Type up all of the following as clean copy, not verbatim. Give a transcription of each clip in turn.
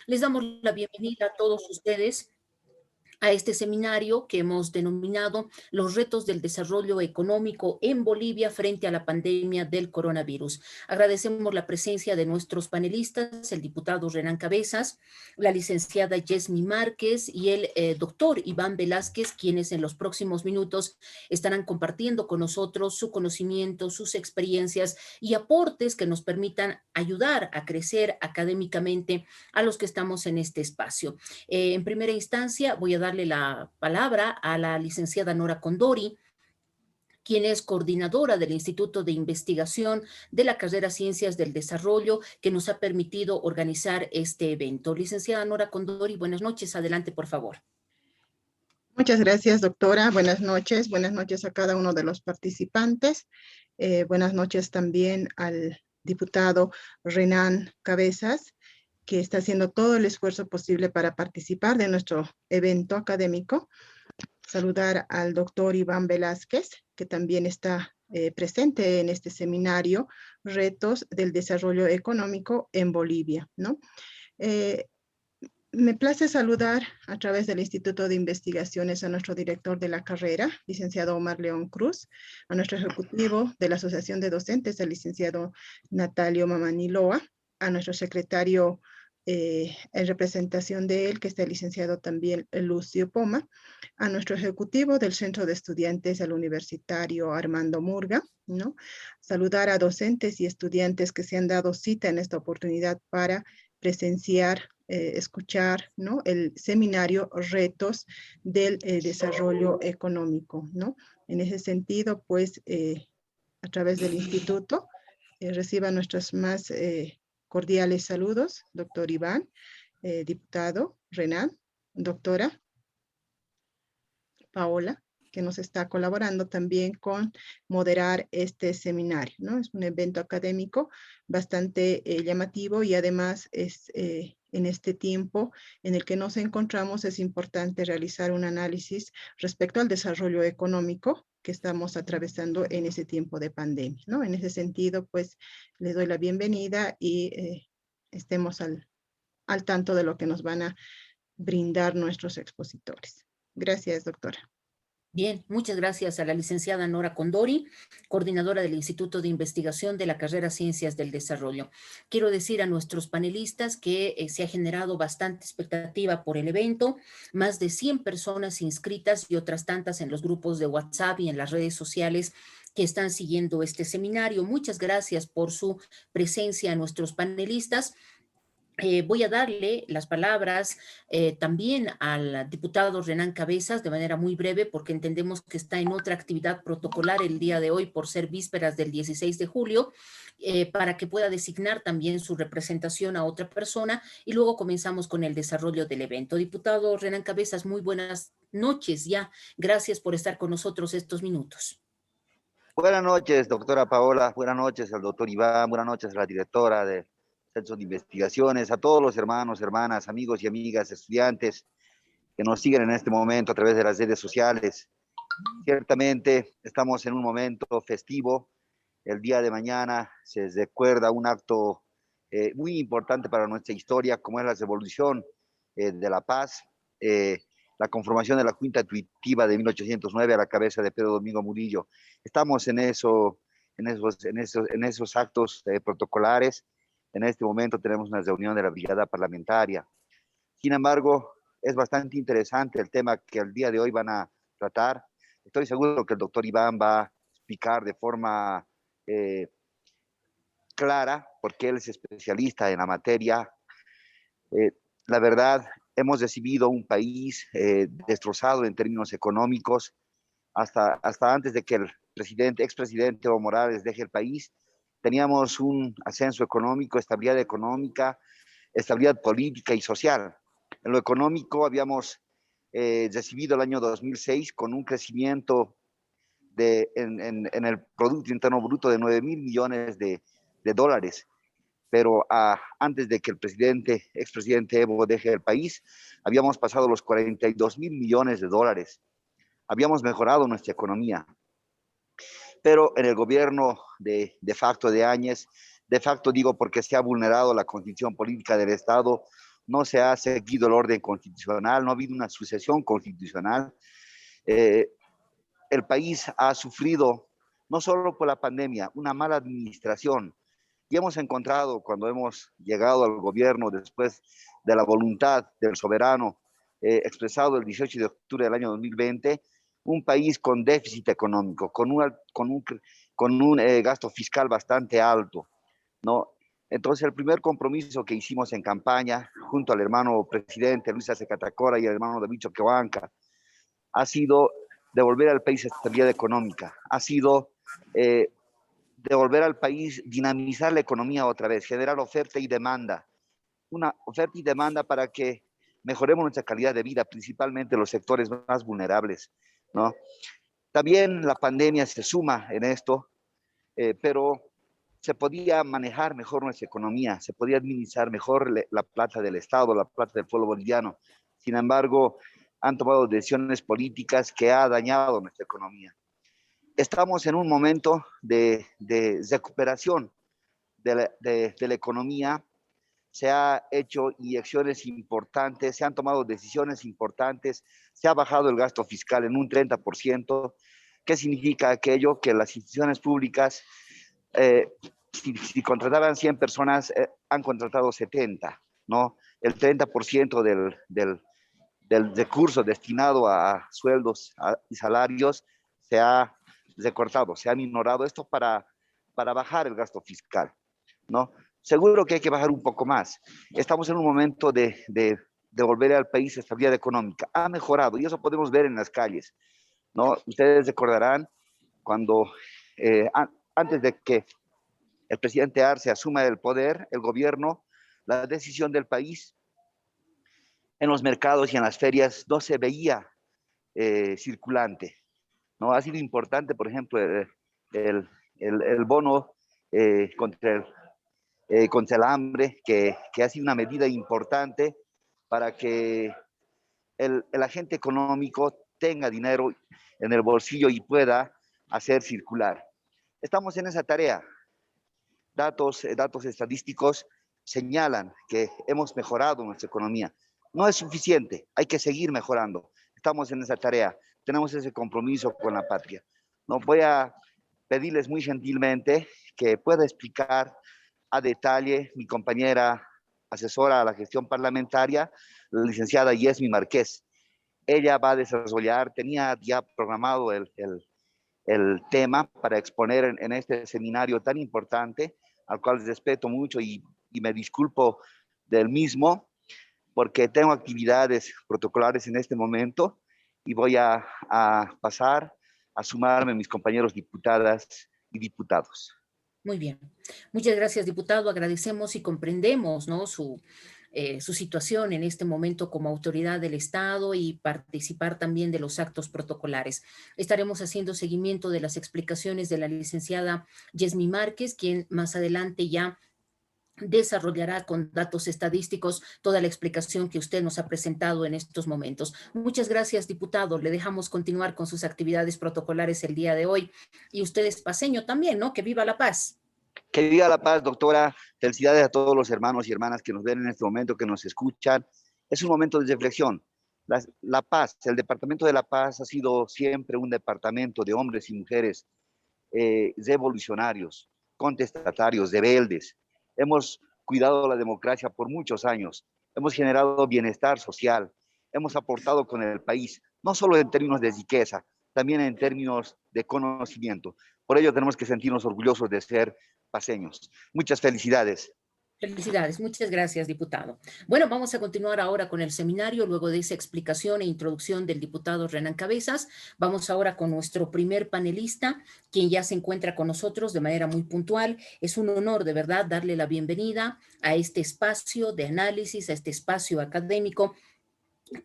Les damos la bienvenida a todos ustedes a este seminario que hemos denominado Los retos del desarrollo económico en Bolivia frente a la pandemia del coronavirus. Agradecemos la presencia de nuestros panelistas, el diputado Renan Cabezas, la licenciada Yesmi Márquez y el doctor Iván Velázquez, quienes en los próximos minutos estarán compartiendo con nosotros su conocimiento, sus experiencias y aportes que nos permitan ayudar a crecer académicamente a los que estamos en este espacio. En primera instancia, voy a darle la palabra a la licenciada Nora Condori, quien es coordinadora del Instituto de Investigación de la carrera Ciencias del Desarrollo, que nos ha permitido organizar este evento. Licenciada Nora Condori, buenas noches. Adelante, por favor. Muchas gracias, doctora. Buenas noches a cada uno de los participantes. Buenas noches también al diputado Renan Cabezas, que está haciendo todo el esfuerzo posible para participar de nuestro evento académico. Saludar al doctor Iván Velázquez, que también está presente en este seminario, Retos del Desarrollo Económico en Bolivia, ¿no? Me place saludar a través del Instituto de Investigaciones a nuestro director de la carrera, licenciado Omar León Cruz, a nuestro ejecutivo de la Asociación de Docentes, el licenciado Natalio Mamaniloa, a nuestro secretario en representación de él, que está el licenciado también Lucio Poma, a nuestro ejecutivo del Centro de Estudiantes, al universitario Armando Murga, ¿no? Saludar a docentes y estudiantes que se han dado cita en esta oportunidad para presenciar, escuchar, ¿no?, el seminario Retos del Desarrollo Económico, ¿no? En ese sentido, pues, a través del instituto, reciba nuestros más cordiales saludos, doctor Iván, diputado Renan, doctora Paola, que nos está colaborando también con moderar este seminario, ¿no? Es un evento académico bastante llamativo y además es en este tiempo en el que nos encontramos es importante realizar un análisis respecto al desarrollo económico que estamos atravesando en ese tiempo de pandemia, ¿no? En ese sentido, pues, les doy la bienvenida y estemos al tanto de lo que nos van a brindar nuestros expositores. Gracias, doctora. Bien, muchas gracias a la licenciada Nora Condori, coordinadora del Instituto de Investigación de la carrera Ciencias del Desarrollo. Quiero decir a nuestros panelistas que se ha generado bastante expectativa por el evento, más de 100 personas inscritas y otras tantas en los grupos de WhatsApp y en las redes sociales que están siguiendo este seminario. Muchas gracias por su presencia a nuestros panelistas. Voy a darle las palabras también al diputado Renan Cabezas de manera muy breve porque entendemos que está en otra actividad protocolar el día de hoy por ser vísperas del 16 de julio, para que pueda designar también su representación a otra persona y luego comenzamos con el desarrollo del evento. Diputado Renan Cabezas, muy buenas noches ya. Gracias por estar con nosotros estos minutos. Buenas noches, doctora Paola. Buenas noches al doctor Iván. Buenas noches a la directora del Centro de Investigaciones, a todos los hermanos, hermanas, amigos y amigas, estudiantes que nos siguen en este momento a través de las redes sociales. Ciertamente estamos en un momento festivo. El día de mañana se recuerda un acto muy importante para nuestra historia, como es la Revolución de la Paz, la conformación de la Junta Tuitiva de 1809 a la cabeza de Pedro Domingo Murillo. Estamos en esos actos protocolares. En este momento tenemos una reunión de la brigada parlamentaria. Sin embargo, es bastante interesante el tema que el día de hoy van a tratar. Estoy seguro que el doctor Iván va a explicar de forma clara, porque él es especialista en la materia. La verdad, hemos recibido un país destrozado en términos económicos. Hasta antes de que el expresidente Evo Morales deje el país, teníamos un ascenso económico, estabilidad económica, estabilidad política y social. En lo económico habíamos recibido el año 2006 con un crecimiento en el Producto Interno Bruto de 9.000 millones de dólares. Pero antes de que el expresidente Evo deje el país, habíamos pasado los 42.000 millones de dólares. Habíamos mejorado nuestra economía. Pero en el gobierno de facto de Áñez, de facto digo porque se ha vulnerado la constitución política del Estado, no se ha seguido el orden constitucional, no ha habido una sucesión constitucional. El país ha sufrido, no solo por la pandemia, una mala administración. Y hemos encontrado, cuando hemos llegado al gobierno después de la voluntad del soberano expresado el 18 de octubre del año 2020, un país con déficit económico, con un gasto fiscal bastante alto, ¿no? Entonces, el primer compromiso que hicimos en campaña, junto al hermano presidente Luis Arce Catacora y al hermano David Choquehuanca, ha sido devolver al país estabilidad económica, ha sido devolver al país, dinamizar la economía otra vez, generar oferta y demanda, una oferta y demanda para que mejoremos nuestra calidad de vida, principalmente los sectores más vulnerables, ¿no? También la pandemia se suma en esto, pero se podía manejar mejor nuestra economía, se podía administrar mejor la plata del Estado, la plata del pueblo boliviano. Sin embargo, han tomado decisiones políticas que han dañado nuestra economía. Estamos en un momento de recuperación de la economía. Se han hecho inyecciones importantes, se han tomado decisiones importantes, se ha bajado el gasto fiscal en un 30%. ¿Qué significa aquello? Que las instituciones públicas, si contrataban 100 personas, han contratado 70, ¿no? El 30% del recurso destinado a sueldos y salarios se ha recortado, se ha minorado esto para bajar el gasto fiscal, ¿no? Seguro que hay que bajar un poco más. Estamos en un momento de devolver al país estabilidad económica. Ha mejorado y eso podemos ver en las calles, ¿no? Ustedes recordarán cuando, antes de que el presidente Arce asuma el poder, el gobierno, la decisión del país, en los mercados y en las ferias no se veía circulante, ¿no? Ha sido importante, por ejemplo, el bono contra el hambre, que ha sido una medida importante para que el agente económico tenga dinero en el bolsillo y pueda hacer circular. Estamos en esa tarea. Datos estadísticos señalan que hemos mejorado nuestra economía. No es suficiente, hay que seguir mejorando. Estamos en esa tarea, tenemos ese compromiso con la patria. No voy a pedirles muy gentilmente que pueda explicar a detalle mi compañera asesora a la gestión parlamentaria, la licenciada Yesmi Márquez. Ella va a desarrollar, tenía ya programado el tema para exponer en este seminario tan importante, al cual respeto mucho y me disculpo del mismo, porque tengo actividades protocolares en este momento y voy a pasar a sumarme a mis compañeros diputadas y diputados. Muy bien. Muchas gracias, diputado. Agradecemos y comprendemos, ¿no?, su situación en este momento como autoridad del Estado y participar también de los actos protocolares. Estaremos haciendo seguimiento de las explicaciones de la licenciada Yesmi Márquez, quien más adelante ya desarrollará con datos estadísticos toda la explicación que usted nos ha presentado en estos momentos. Muchas gracias, diputado. Le dejamos continuar con sus actividades protocolares el día de hoy. Y usted es paceño también, ¿no? Que viva la paz. Que viva la paz, doctora. Felicidades a todos los hermanos y hermanas que nos ven en este momento, que nos escuchan. Es un momento de reflexión. La Paz, el Departamento de La Paz ha sido siempre un departamento de hombres y mujeres revolucionarios, contestatarios, rebeldes. Hemos cuidado la democracia por muchos años. Hemos generado bienestar social. Hemos aportado con el país, no solo en términos de riqueza, también en términos de conocimiento. Por ello tenemos que sentirnos orgullosos de ser paceños. Muchas felicidades. Felicidades, muchas gracias, diputado. Bueno, vamos a continuar ahora con el seminario, luego de esa explicación e introducción del diputado Renan Cabezas. Vamos ahora con nuestro primer panelista, quien ya se encuentra con nosotros de manera muy puntual. Es un honor, de verdad, darle la bienvenida a este espacio de análisis, a este espacio académico,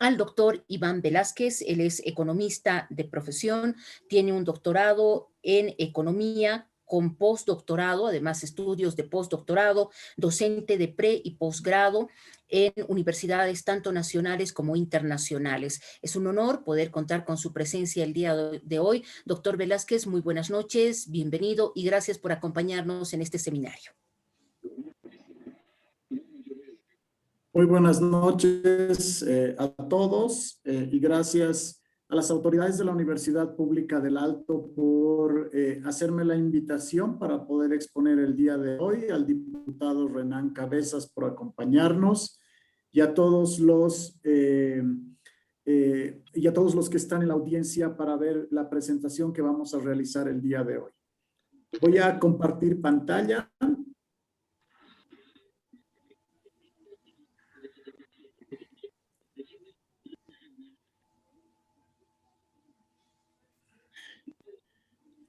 al doctor Iván Velázquez. Él es economista de profesión, tiene un doctorado en economía con postdoctorado, además estudios de postdoctorado, docente de pre y posgrado en universidades tanto nacionales como internacionales. Es un honor poder contar con su presencia el día de hoy. Doctor Velázquez, muy buenas noches, bienvenido y gracias por acompañarnos en este seminario. Muy buenas noches a todos y gracias a las autoridades de la Universidad Pública del Alto por hacerme la invitación para poder exponer el día de hoy, al diputado Renan Cabezas por acompañarnos y a todos los que están en la audiencia para ver la presentación que vamos a realizar el día de hoy. Voy a compartir pantalla.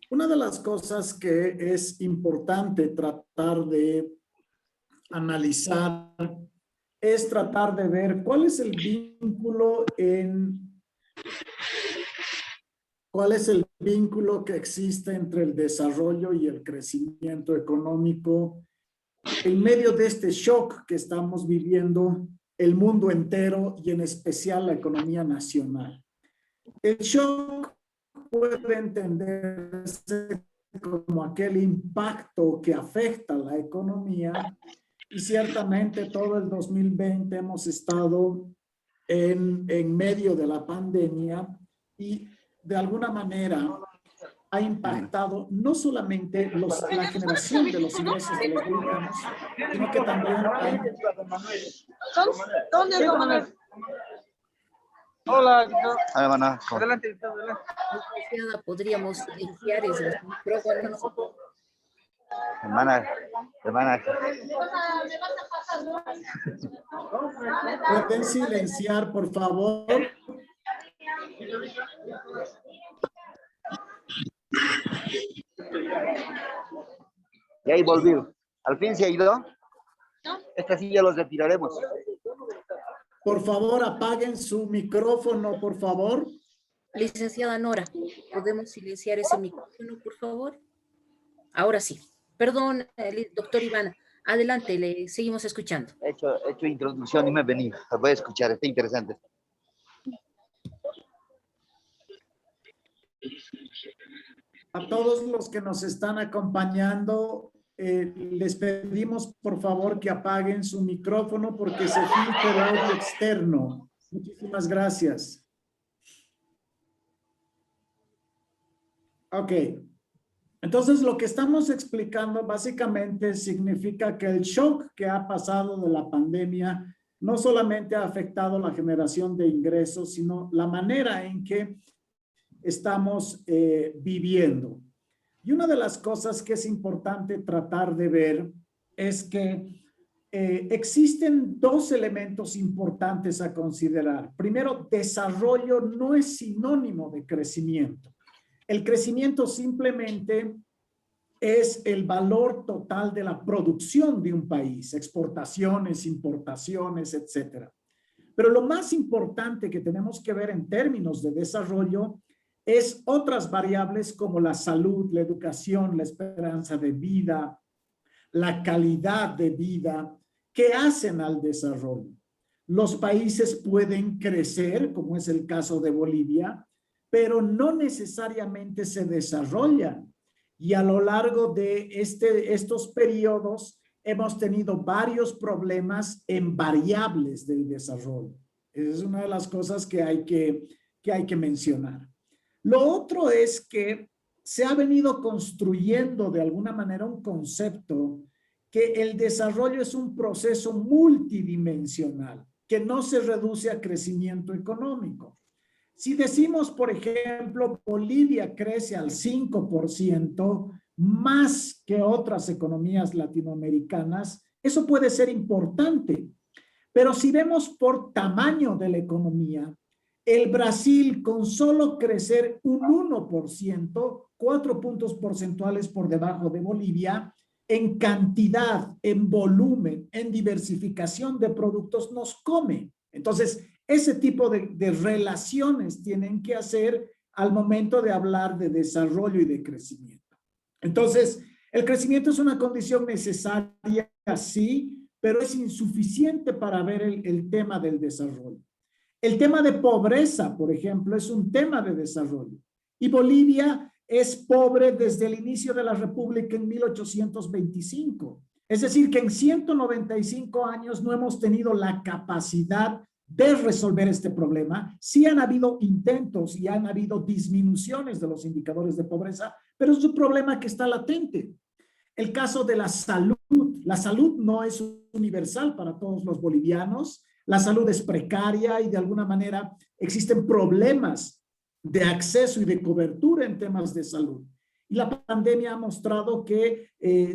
Una de las cosas que es importante tratar de analizar es tratar de ver cuál es el vínculo que existe entre el desarrollo y el crecimiento económico en medio de este shock que estamos viviendo el mundo entero y en especial la economía nacional. El shock puede entenderse como aquel impacto que afecta a la economía y ciertamente todo el 2020 hemos estado en medio de la pandemia y de alguna manera ha impactado no solamente la generación de los ingresos de los bolivianos, sino que también ¿Dónde es Manuel? Hola, Hermana, adelante. Podríamos silenciar esos micrófonos. hermana. ¿Pueden silenciar, por favor? Y ahí volvió. ¿Al fin se ha ido? Esta sí ya los retiraremos. Por favor, apaguen su micrófono, por favor. Licenciada Nora, ¿podemos silenciar ese micrófono, por favor? Ahora sí. Perdón, doctor Ivana. Adelante, le seguimos escuchando. He hecho introducción y me he venido. Voy a escuchar, está interesante. A todos los que nos están acompañando, les pedimos por favor que apaguen su micrófono porque se filtra el audio externo. Muchísimas gracias. Ok. Entonces, lo que estamos explicando básicamente significa que el shock que ha pasado de la pandemia no solamente ha afectado la generación de ingresos, sino la manera en que estamos viviendo. Y una de las cosas que es importante tratar de ver es que existen dos elementos importantes a considerar. Primero, desarrollo no es sinónimo de crecimiento. El crecimiento simplemente es el valor total de la producción de un país, exportaciones, importaciones, etcétera. Pero lo más importante que tenemos que ver en términos de desarrollo es otras variables como la salud, la educación, la esperanza de vida, la calidad de vida, que hacen al desarrollo. Los países pueden crecer, como es el caso de Bolivia, pero no necesariamente se desarrollan. Y a lo largo de estos periodos hemos tenido varios problemas en variables del desarrollo. Esa es una de las cosas que hay que mencionar. Lo otro es que se ha venido construyendo de alguna manera un concepto que el desarrollo es un proceso multidimensional, que no se reduce a crecimiento económico. Si decimos, por ejemplo, Bolivia crece al 5% más que otras economías latinoamericanas, eso puede ser importante. Pero si vemos por tamaño de la economía, el Brasil con solo crecer un 1%, 4 puntos porcentuales por debajo de Bolivia, en cantidad, en volumen, en diversificación de productos nos come. Entonces, ese tipo de relaciones tienen que hacer al momento de hablar de desarrollo y de crecimiento. Entonces, el crecimiento es una condición necesaria, sí, pero es insuficiente para ver el tema del desarrollo. El tema de pobreza, por ejemplo, es un tema de desarrollo. Y Bolivia es pobre desde el inicio de la República en 1825. Es decir, que en 195 años no hemos tenido la capacidad de resolver este problema. Sí han habido intentos y han habido disminuciones de los indicadores de pobreza, pero es un problema que está latente. El caso de la salud no es universal para todos los bolivianos. La salud es precaria y de alguna manera existen problemas de acceso y de cobertura en temas de salud. Y la pandemia ha mostrado que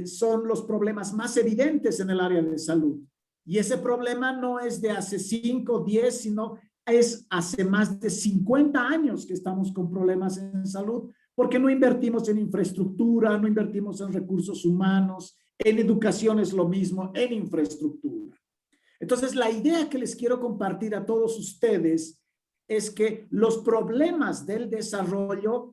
son los problemas más evidentes en el área de salud. Y ese problema no es de hace 5, 10, sino es hace más de 50 años que estamos con problemas en salud, porque no invertimos en infraestructura, no invertimos en recursos humanos, en educación es lo mismo, en infraestructura. Entonces, la idea que les quiero compartir a todos ustedes es que los problemas del desarrollo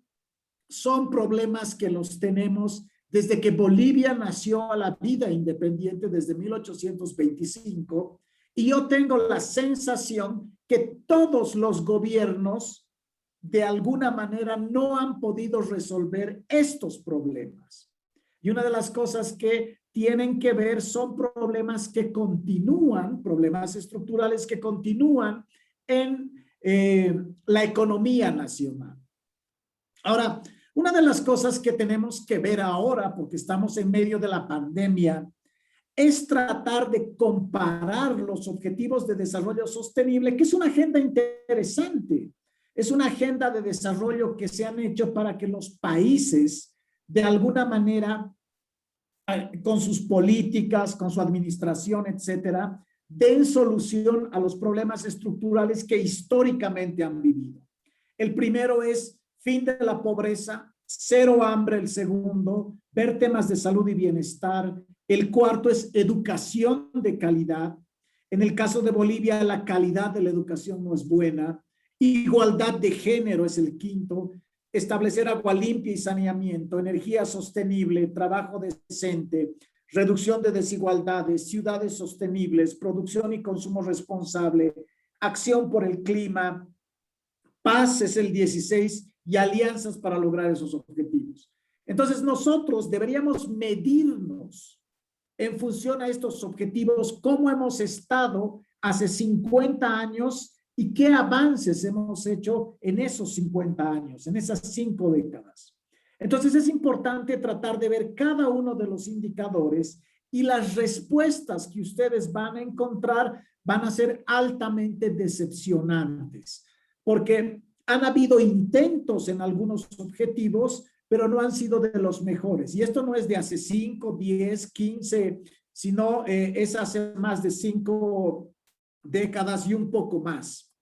son problemas que los tenemos desde que Bolivia nació a la vida independiente, desde 1825, y yo tengo la sensación que todos los gobiernos de alguna manera no han podido resolver estos problemas. Y una de las cosas que tienen que ver son problemas que continúan, problemas estructurales que continúan en la economía nacional. Ahora, una de las cosas que tenemos que ver ahora, porque estamos en medio de la pandemia, es tratar de comparar los objetivos de desarrollo sostenible, que es una agenda interesante. Es una agenda de desarrollo que se han hecho para que los países, de alguna manera, con sus políticas, con su administración, etcétera, den solución a los problemas estructurales que históricamente han vivido. El primero es fin de la pobreza, cero hambre el segundo, ver temas de salud y bienestar. El cuarto es educación de calidad. En el caso de Bolivia, la calidad de la educación no es buena. Igualdad de género es el quinto. Establecer agua limpia y saneamiento, energía sostenible, trabajo decente, reducción de desigualdades, ciudades sostenibles, producción y consumo responsable, acción por el clima, paz es el 16 y alianzas para lograr esos objetivos. Entonces nosotros deberíamos medirnos en función a estos objetivos, cómo hemos estado hace 50 años y qué avances hemos hecho en esos 50 años, en esas 5 décadas. Entonces es importante tratar de ver cada uno de los indicadores y las respuestas que ustedes van a encontrar van a ser altamente decepcionantes, porque han habido intentos en algunos objetivos, pero no han sido de los mejores. Y esto no es de hace 5, 10, 15, sino es hace más de 5 décadas y un poco más.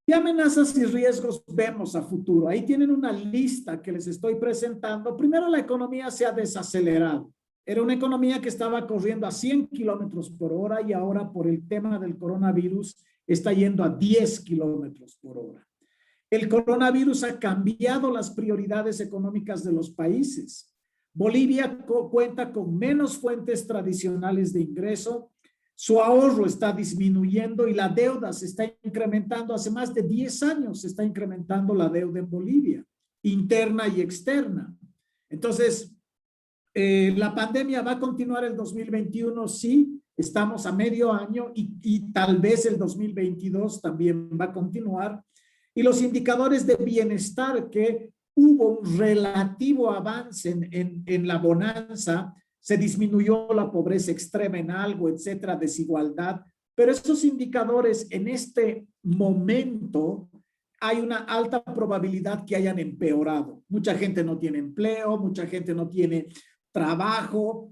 ¿Qué amenazas y riesgos vemos a futuro? Ahí tienen una lista que les estoy presentando. Primero, la economía se ha desacelerado. Era una economía que estaba corriendo a 100 kilómetros por hora y ahora por el tema del coronavirus está yendo a 10 kilómetros por hora. El coronavirus ha cambiado las prioridades económicas de los países. Bolivia cuenta con menos fuentes tradicionales de ingreso, su ahorro está disminuyendo y la deuda se está incrementando. Hace más de 10 años se está incrementando la deuda en Bolivia, interna y externa. Entonces, la pandemia va a continuar el 2021, sí, estamos a medio año y tal vez el 2022 también va a continuar. Y los indicadores de bienestar, que hubo un relativo avance en la bonanza, se disminuyó la pobreza extrema en algo, etcétera, desigualdad, pero esos indicadores en este momento hay una alta probabilidad que hayan empeorado. Mucha gente no tiene empleo, mucha gente no tiene trabajo.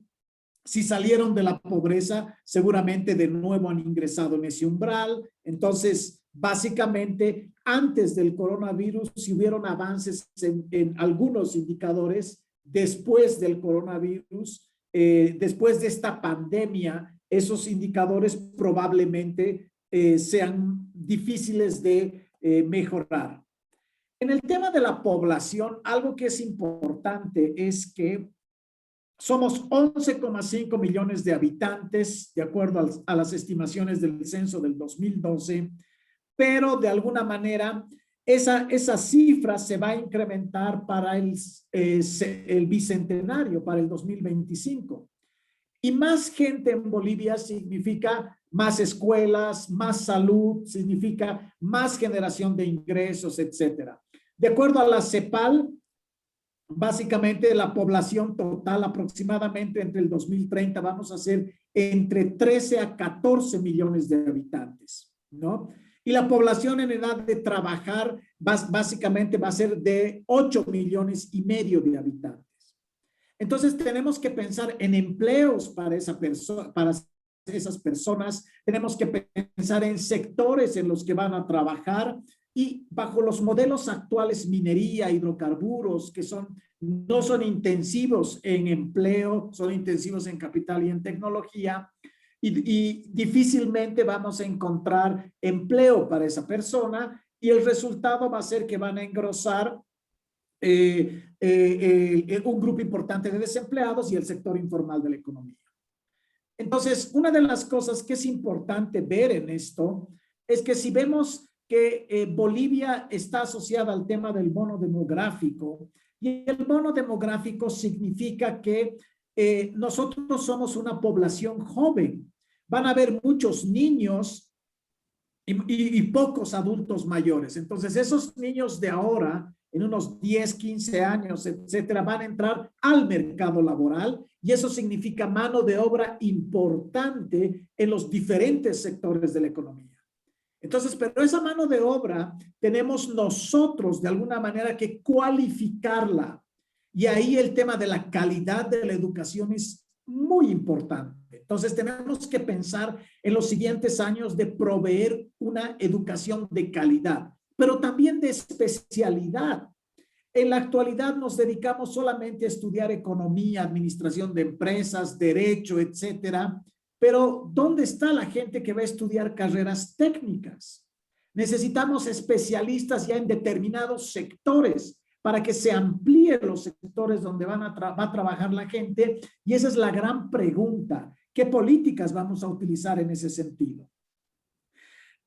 Si salieron de la pobreza, seguramente de nuevo han ingresado en ese umbral. Entonces, básicamente, antes del coronavirus, si hubieron avances en algunos indicadores, después del coronavirus, después de esta pandemia, esos indicadores probablemente sean difíciles de mejorar. En el tema de la población, algo que es importante es que somos 11,5 millones de habitantes, de acuerdo a las estimaciones del censo del 2012, pero de alguna manera esa cifra se va a incrementar para el bicentenario, para el 2025. Y más gente en Bolivia significa más escuelas, más salud, significa más generación de ingresos, etcétera. De acuerdo a la CEPAL, básicamente la población total aproximadamente entre el 2030 vamos a ser entre 13 a 14 millones de habitantes, ¿no? Y la población en edad de trabajar básicamente va a ser de 8 millones y medio de habitantes. Entonces tenemos que pensar en empleos para esas personas, tenemos que pensar en sectores en los que van a trabajar y bajo los modelos actuales, minería, hidrocarburos, que no son intensivos en empleo, son intensivos en capital y en tecnología, y difícilmente vamos a encontrar empleo para esa persona y el resultado va a ser que van a engrosar un grupo importante de desempleados y el sector informal de la economía. Entonces, una de las cosas que es importante ver en esto es que si vemos que Bolivia está asociada al tema del bono demográfico, y el bono demográfico significa que nosotros somos una población joven. Van a haber muchos niños y pocos adultos mayores. Entonces, esos niños de ahora, en unos 10, 15 años, etcétera, van a entrar al mercado laboral y eso significa mano de obra importante en los diferentes sectores de la economía. Entonces, pero esa mano de obra tenemos nosotros de alguna manera que cualificarla. Y ahí el tema de la calidad de la educación es muy importante. Entonces, tenemos que pensar en los siguientes años de proveer una educación de calidad, pero también de especialidad. En la actualidad nos dedicamos solamente a estudiar economía, administración de empresas, derecho, etcétera. Pero ¿dónde está la gente que va a estudiar carreras técnicas? Necesitamos especialistas ya en determinados sectores para que se amplíen los sectores donde va a trabajar la gente. Y esa es la gran pregunta. ¿Qué políticas vamos a utilizar en ese sentido?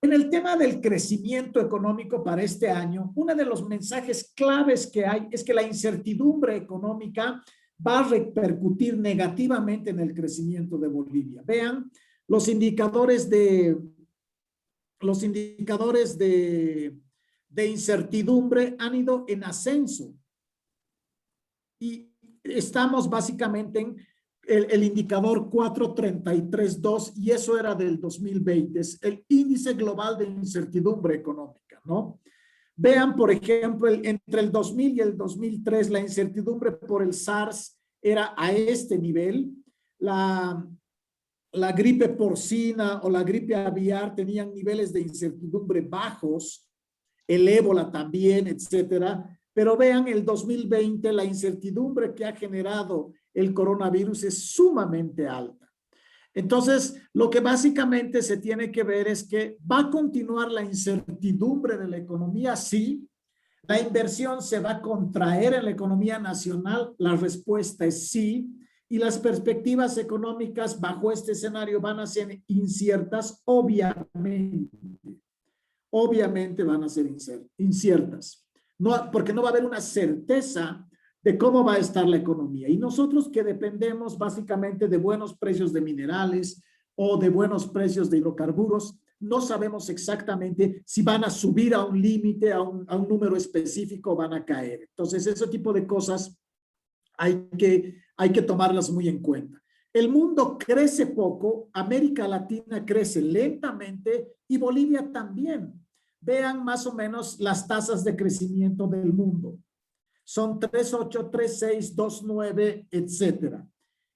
En el tema del crecimiento económico para este año, uno de los mensajes claves que hay es que la incertidumbre económica va a repercutir negativamente en el crecimiento de Bolivia. Vean, los indicadores de incertidumbre han ido en ascenso y estamos básicamente en el indicador 433.2 y eso era del 2020, es el índice global de incertidumbre económica, ¿no? Vean, por ejemplo, entre el 2000 y el 2003, la incertidumbre por el SARS era a este nivel. La gripe porcina o la gripe aviar tenían niveles de incertidumbre bajos, el ébola también, etcétera. Pero vean, el 2020, la incertidumbre que ha generado el coronavirus es sumamente alta. Entonces, lo que básicamente se tiene que ver es que va a continuar la incertidumbre de la economía, sí. La inversión se va a contraer en la economía nacional, la respuesta es sí. Y las perspectivas económicas bajo este escenario van a ser inciertas, obviamente. Obviamente van a ser inciertas. No, porque no va a haber una certeza de cómo va a estar la economía. Y nosotros que dependemos básicamente de buenos precios de minerales o de buenos precios de hidrocarburos, no sabemos exactamente si van a subir a un límite, a un número específico o van a caer. Entonces, ese tipo de cosas hay que tomarlas muy en cuenta. El mundo crece poco, América Latina crece lentamente y Bolivia también. Vean más o menos las tasas de crecimiento del mundo. Son 3.8, 3.6, 2.9, etcétera.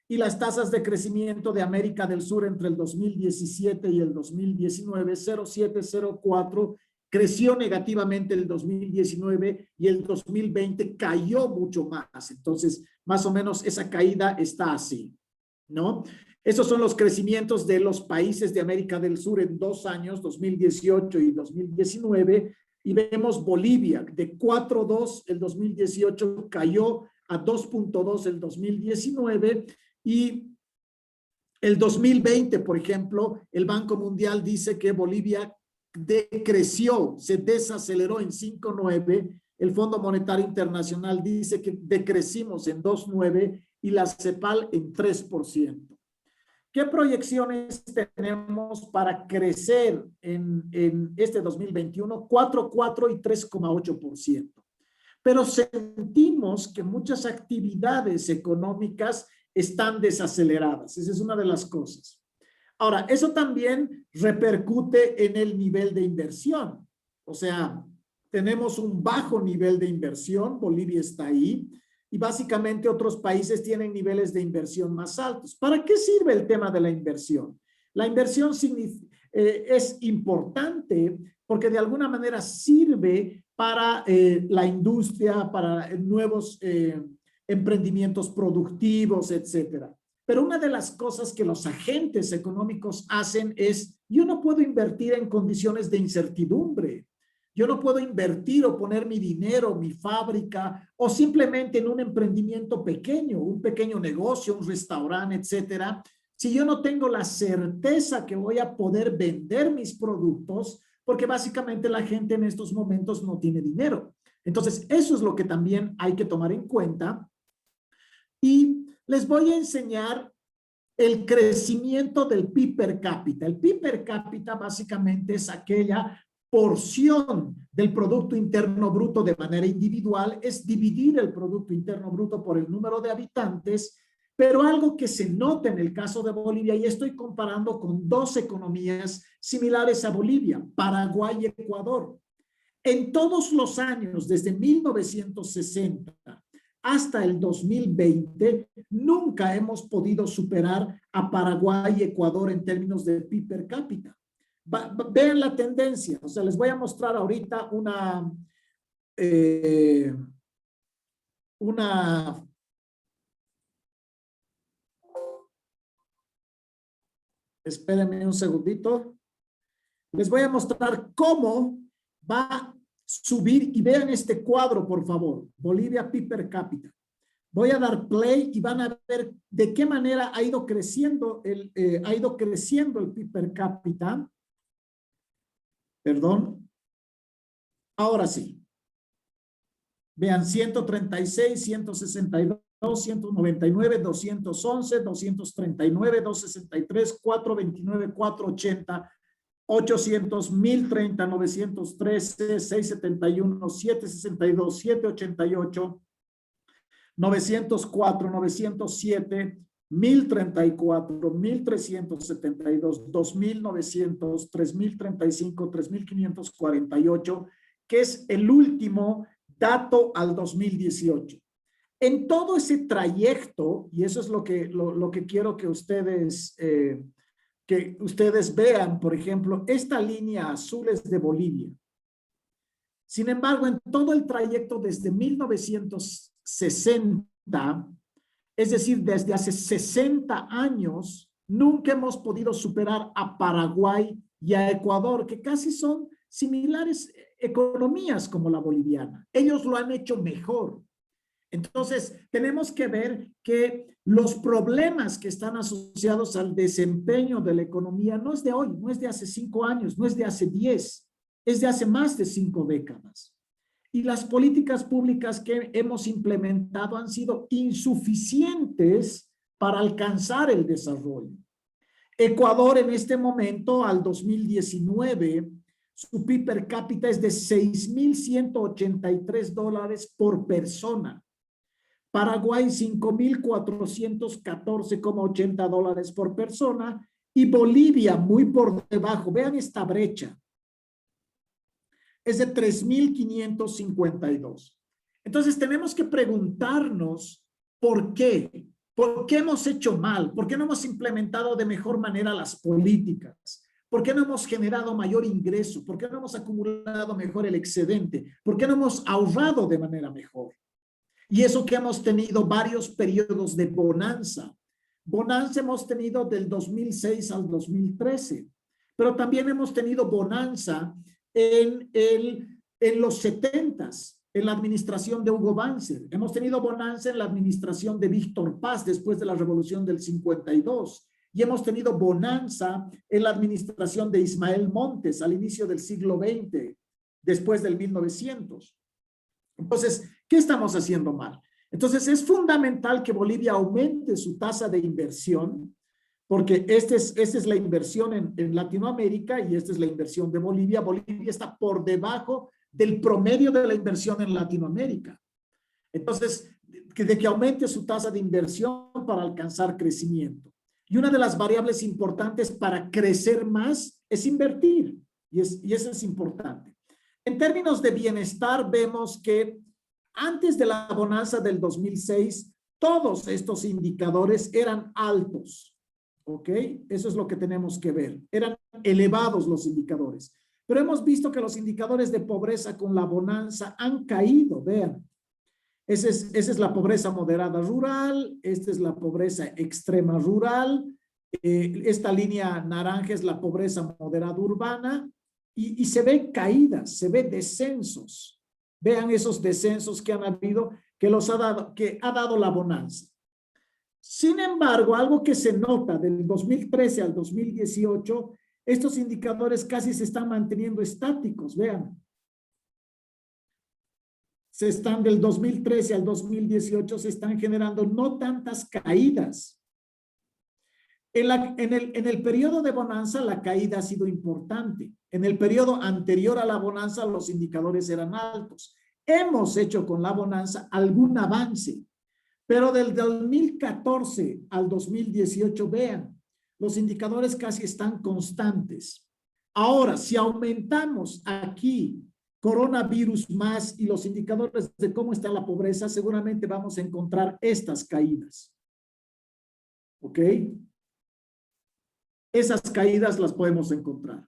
Y las tasas de crecimiento de América del Sur entre el 2017 y el 2019, 0.7, 0.4, creció negativamente el 2019 y el 2020 cayó mucho más. Entonces, más o menos esa caída está así, ¿no? Esos son los crecimientos de los países de América del Sur en 2 años, 2018 y 2019. Y vemos Bolivia de 4.2 el 2018 cayó a 2.2 el 2019 y el 2020, por ejemplo, el Banco Mundial dice que Bolivia decreció, se desaceleró en 5.9, el Fondo Monetario Internacional dice que decrecimos en 2.9 y la CEPAL en 3%. ¿Qué proyecciones tenemos para crecer en este 2021? 4,4 y 3,8%. Pero sentimos que muchas actividades económicas están desaceleradas. Esa es una de las cosas. Ahora, eso también repercute en el nivel de inversión. O sea, tenemos un bajo nivel de inversión, Bolivia está ahí, y básicamente otros países tienen niveles de inversión más altos. ¿Para qué sirve el tema de la inversión? La inversión es importante porque de alguna manera sirve para la industria, para nuevos emprendimientos productivos, etcétera. Pero una de las cosas que los agentes económicos hacen es, yo no puedo invertir en condiciones de incertidumbre. Yo no puedo invertir o poner mi dinero, mi fábrica, o simplemente en un emprendimiento pequeño, un pequeño negocio, un restaurante, etcétera. Si yo no tengo la certeza que voy a poder vender mis productos, porque básicamente la gente en estos momentos no tiene dinero. Entonces, eso es lo que también hay que tomar en cuenta. Y les voy a enseñar el crecimiento del PIB per cápita. El PIB per cápita básicamente es aquella porción del Producto Interno Bruto de manera individual, es dividir el Producto Interno Bruto por el número de habitantes, pero algo que se nota en el caso de Bolivia, y estoy comparando con dos economías similares a Bolivia, Paraguay y Ecuador. En todos los años, desde 1960 hasta el 2020, nunca hemos podido superar a Paraguay y Ecuador en términos de PIB per cápita. Vean la tendencia, o sea, les voy a mostrar ahorita espérenme un segundito, les voy a mostrar cómo va a subir, y vean este cuadro, por favor, Bolivia PIB per cápita. Voy a dar play y van a ver de qué manera ha ido creciendo el PIB per cápita. Perdón. Ahora sí. Vean, 136, 162, 199, 211, 239, 263, 429, 480, 800, 1030, 913, 671, 762, 788, 904, 907, 1034, 1372, 2900, 3035, 3548, que es el último dato al 2018. En todo ese trayecto, y eso es lo que quiero que ustedes vean, por ejemplo, esta línea azul es de Bolivia. Sin embargo, en todo el trayecto desde 1960, es decir, desde hace 60 años, nunca hemos podido superar a Paraguay y a Ecuador, que casi son similares economías como la boliviana. Ellos lo han hecho mejor. Entonces, tenemos que ver que los problemas que están asociados al desempeño de la economía no es de hoy, no es de hace 5 años, no es de hace 10, es de hace más de 5 décadas. Y las políticas públicas que hemos implementado han sido insuficientes para alcanzar el desarrollo. Ecuador en este momento, al 2019, su PIB per cápita es de $6,183 por persona. Paraguay, $5,414,80 por persona. Y Bolivia, muy por debajo. Vean esta brecha. Es de 3,552. Entonces tenemos que preguntarnos por qué. ¿Por qué hemos hecho mal? ¿Por qué no hemos implementado de mejor manera las políticas? ¿Por qué no hemos generado mayor ingreso? ¿Por qué no hemos acumulado mejor el excedente? ¿Por qué no hemos ahorrado de manera mejor? Y eso que hemos tenido varios periodos de bonanza. Bonanza hemos tenido del 2006 al 2013, pero también hemos tenido bonanza en los 70s, en la administración de Hugo Banzer. Hemos tenido bonanza en la administración de Víctor Paz después de la revolución del 52. Y hemos tenido bonanza en la administración de Ismael Montes al inicio del siglo XX, después del 1900. Entonces, ¿qué estamos haciendo mal? Entonces, es fundamental que Bolivia aumente su tasa de inversión, porque esta es la inversión en Latinoamérica y esta es la inversión de Bolivia. Bolivia está por debajo del promedio de la inversión en Latinoamérica. Entonces, de que aumente su tasa de inversión para alcanzar crecimiento. Y una de las variables importantes para crecer más es invertir, y eso es importante. En términos de bienestar, vemos que antes de la bonanza del 2006, todos estos indicadores eran altos. ¿Ok? Eso es lo que tenemos que ver. Eran elevados los indicadores. Pero hemos visto que los indicadores de pobreza con la bonanza han caído. Vean. Esa es la pobreza moderada rural. Esta es la pobreza extrema rural. Esta línea naranja es la pobreza moderada urbana. Y se ve caídas, se ve descensos. Vean esos descensos que han habido, que ha dado la bonanza. Sin embargo, algo que se nota del 2013 al 2018, estos indicadores casi se están manteniendo estáticos, vean. Del 2013 al 2018 se están generando no tantas caídas. En el periodo de bonanza la caída ha sido importante. En el periodo anterior a la bonanza los indicadores eran altos. Hemos hecho con la bonanza algún avance. Pero del 2014 al 2018, vean, los indicadores casi están constantes. Ahora, si aumentamos aquí coronavirus más y los indicadores de cómo está la pobreza, seguramente vamos a encontrar estas caídas. ¿Ok? Esas caídas las podemos encontrar.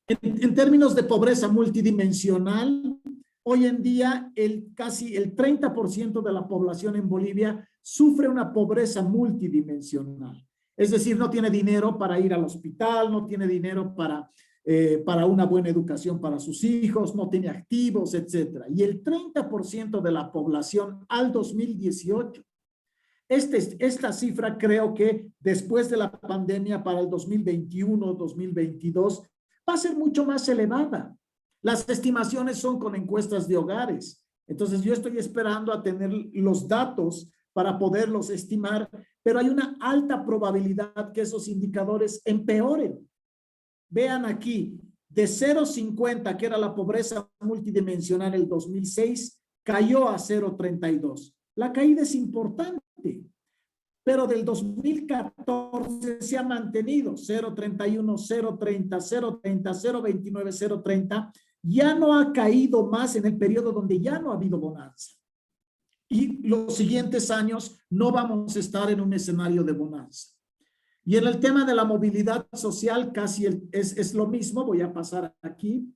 En términos de pobreza multidimensional, hoy en día, casi el 30% de la población en Bolivia sufre una pobreza multidimensional. Es decir, no tiene dinero para ir al hospital, no tiene dinero para una buena educación para sus hijos, no tiene activos, etc. Y el 30% de la población al 2018. Esta cifra creo que después de la pandemia para el 2021, 2022, va a ser mucho más elevada. Las estimaciones son con encuestas de hogares. Entonces yo estoy esperando a tener los datos para poderlos estimar, pero hay una alta probabilidad que esos indicadores empeoren. Vean aquí, de 0,50, que era la pobreza multidimensional en el 2006, cayó a 0,32. La caída es importante, pero del 2014 se ha mantenido 0,31, 0,30, 0,30, 0,29, 0,30. Ya no ha caído más en el periodo donde ya no ha habido bonanza. Y los siguientes años no vamos a estar en un escenario de bonanza. Y en el tema de la movilidad social casi es lo mismo. Voy a pasar aquí.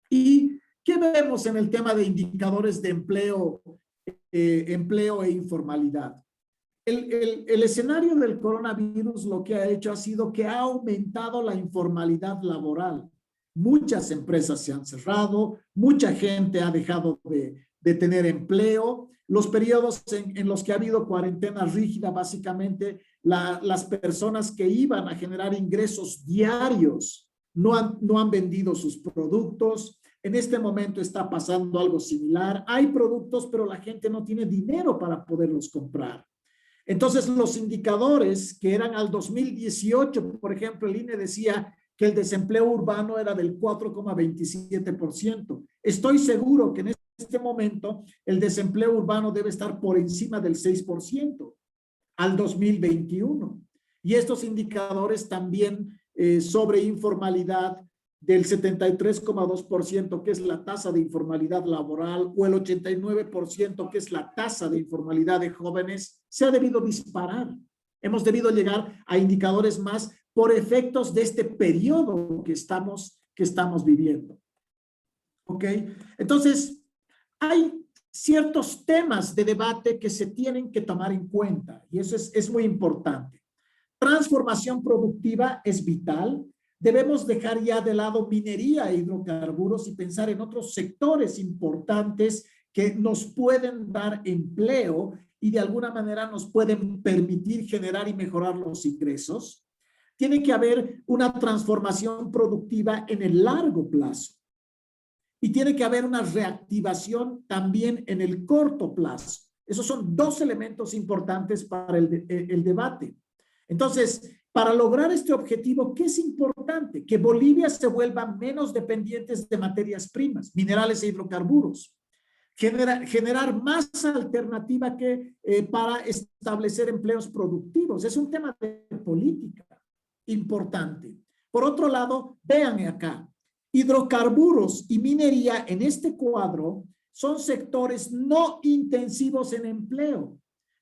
¿Y qué vemos en el tema de indicadores de empleo e informalidad? El escenario del coronavirus lo que ha hecho ha sido que ha aumentado la informalidad laboral. Muchas empresas se han cerrado, mucha gente ha dejado de tener empleo. Los periodos en los que ha habido cuarentena rígida, básicamente las personas que iban a generar ingresos diarios no han vendido sus productos. En este momento está pasando algo similar. Hay productos, pero la gente no tiene dinero para poderlos comprar. Entonces, los indicadores que eran al 2018, por ejemplo, el INE decía que el desempleo urbano era del 4,27%. Estoy seguro que en este momento el desempleo urbano debe estar por encima del 6% al 2021. Y estos indicadores también sobre informalidad del 73,2%, que es la tasa de informalidad laboral, o el 89%, que es la tasa de informalidad de jóvenes, se ha debido disparar. Hemos debido llegar a indicadores más por efectos de este periodo que estamos viviendo. ¿Ok? Entonces, hay ciertos temas de debate que se tienen que tomar en cuenta, y eso es muy importante. Transformación productiva es vital. Debemos dejar ya de lado minería e hidrocarburos y pensar en otros sectores importantes que nos pueden dar empleo y de alguna manera nos pueden permitir generar y mejorar los ingresos. Tiene que haber una transformación productiva en el largo plazo. Y tiene que haber una reactivación también en el corto plazo. Esos son dos elementos importantes para el debate. Entonces, Para lograr este objetivo, ¿qué es importante? Que Bolivia se vuelva menos dependientes de materias primas, minerales e hidrocarburos. Generar más alternativa para establecer empleos productivos. Es un tema de política importante. Por otro lado, vean acá, hidrocarburos y minería en este cuadro son sectores no intensivos en empleo.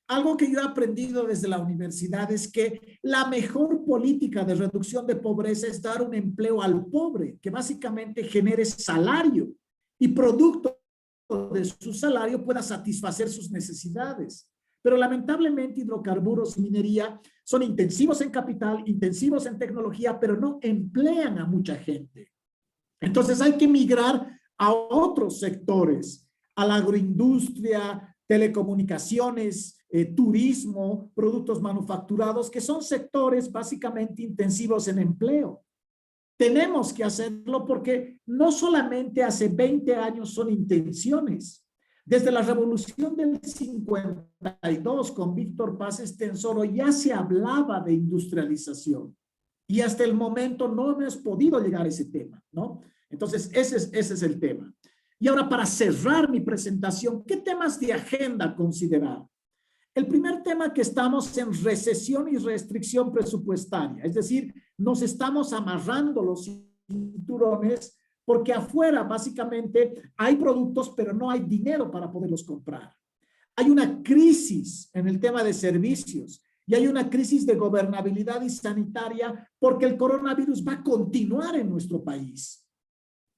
Algo que yo he aprendido desde la universidad es que la mejor política de reducción de pobreza es dar un empleo al pobre, que básicamente genere salario y producto de su salario pueda satisfacer sus necesidades. Pero lamentablemente hidrocarburos y minería son intensivos en capital, intensivos en tecnología, pero no emplean a mucha gente. Entonces hay que migrar a otros sectores, a la agroindustria, telecomunicaciones, turismo, productos manufacturados, que son sectores básicamente intensivos en empleo. Tenemos que hacerlo porque no solamente hace 20 años son intenciones. Desde la revolución del 52 con Víctor Paz Estenssoro ya se hablaba de industrialización y hasta el momento no hemos podido llegar a ese tema, ¿no? Entonces, ese es el tema. Y ahora, para cerrar mi presentación, ¿qué temas de agenda considerar? El primer tema, que estamos en recesión y restricción presupuestaria, es decir, nos estamos amarrando los cinturones porque afuera básicamente hay productos, pero no hay dinero para poderlos comprar. Hay una crisis en el tema de servicios y hay una crisis de gobernabilidad y sanitaria porque el coronavirus va a continuar en nuestro país.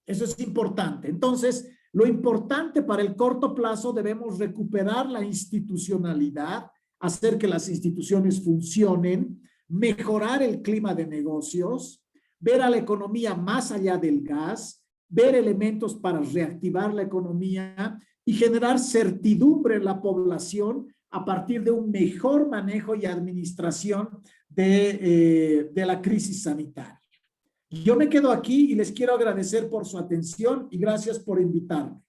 Eso es importante. Entonces, lo importante para el corto plazo, debemos recuperar la institucionalidad, hacer que las instituciones funcionen, mejorar el clima de negocios, ver a la economía más allá del gas, ver elementos para reactivar la economía y generar certidumbre en la población a partir de un mejor manejo y administración de la crisis sanitaria. Yo me quedo aquí y les quiero agradecer por su atención y gracias por invitarme.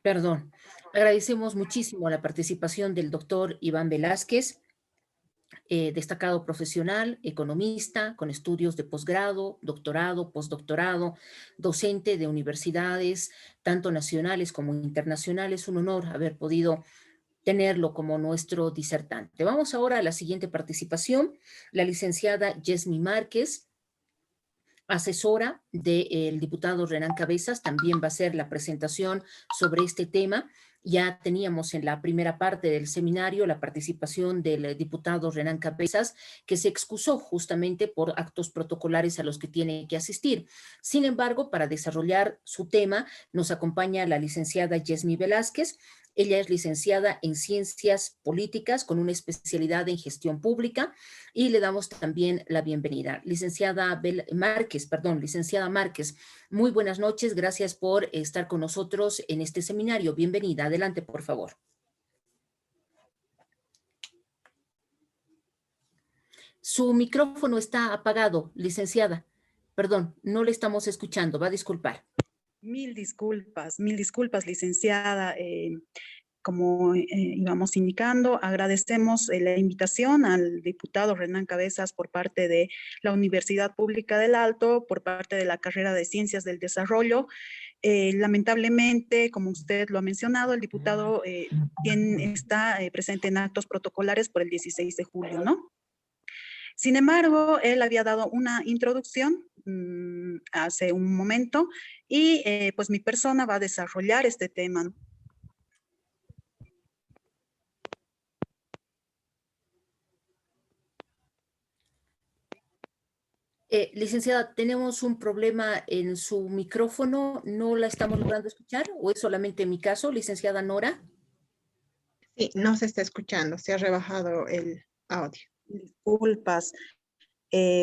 Perdón. Agradecemos muchísimo la participación del doctor Iván Velázquez, destacado profesional, economista, con estudios de posgrado, doctorado, postdoctorado, docente de universidades, tanto nacionales como internacionales. Un honor haber podido tenerlo como nuestro disertante. Vamos ahora a la siguiente participación, la licenciada Yesmi Márquez, asesora del diputado Renán Cabezas, también va a hacer la presentación sobre este tema. Ya teníamos en la primera parte del seminario la participación del diputado Renán Cabezas, que se excusó justamente por actos protocolares a los que tiene que asistir. Sin embargo, para desarrollar su tema, nos acompaña la licenciada Yesmi Velázquez. Ella es licenciada en Ciencias Políticas con una especialidad en Gestión Pública y le damos también la bienvenida. Licenciada Márquez, muy buenas noches. Gracias por estar con nosotros en este seminario. Bienvenida. Adelante, por favor. Su micrófono está apagado, licenciada. Perdón, no le estamos escuchando. Va a disculpar. Mil disculpas, licenciada. Como íbamos indicando, agradecemos la invitación al diputado Renán Cabezas por parte de la Universidad Pública del Alto, por parte de la carrera de Ciencias del Desarrollo. Lamentablemente, como usted lo ha mencionado, el diputado está presente en actos protocolares por el 16 de julio, ¿no? Sin embargo, él había dado una introducción hace un momento y pues mi persona va a desarrollar este tema, ¿no? Licenciada, tenemos un problema en su micrófono. ¿No la estamos logrando escuchar o es solamente mi caso, licenciada Nora? Sí, no se está escuchando, se ha rebajado el audio. Disculpas.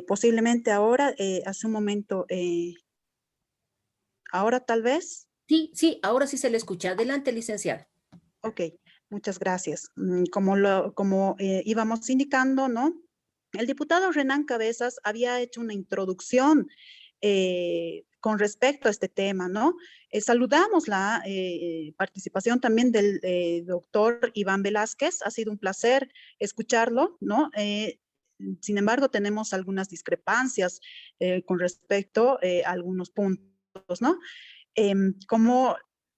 Posiblemente ahora, hace un momento, ahora tal vez. Sí, ahora sí se le escucha. Adelante, licenciada. Ok, muchas gracias. Como íbamos indicando, ¿no? El diputado Renán Cabezas había hecho una introducción con respecto a este tema, ¿no? Saludamos la participación también del doctor Iván Velázquez. Ha sido un placer escucharlo, ¿no? Sin embargo, tenemos algunas discrepancias con respecto a algunos puntos, ¿no? Como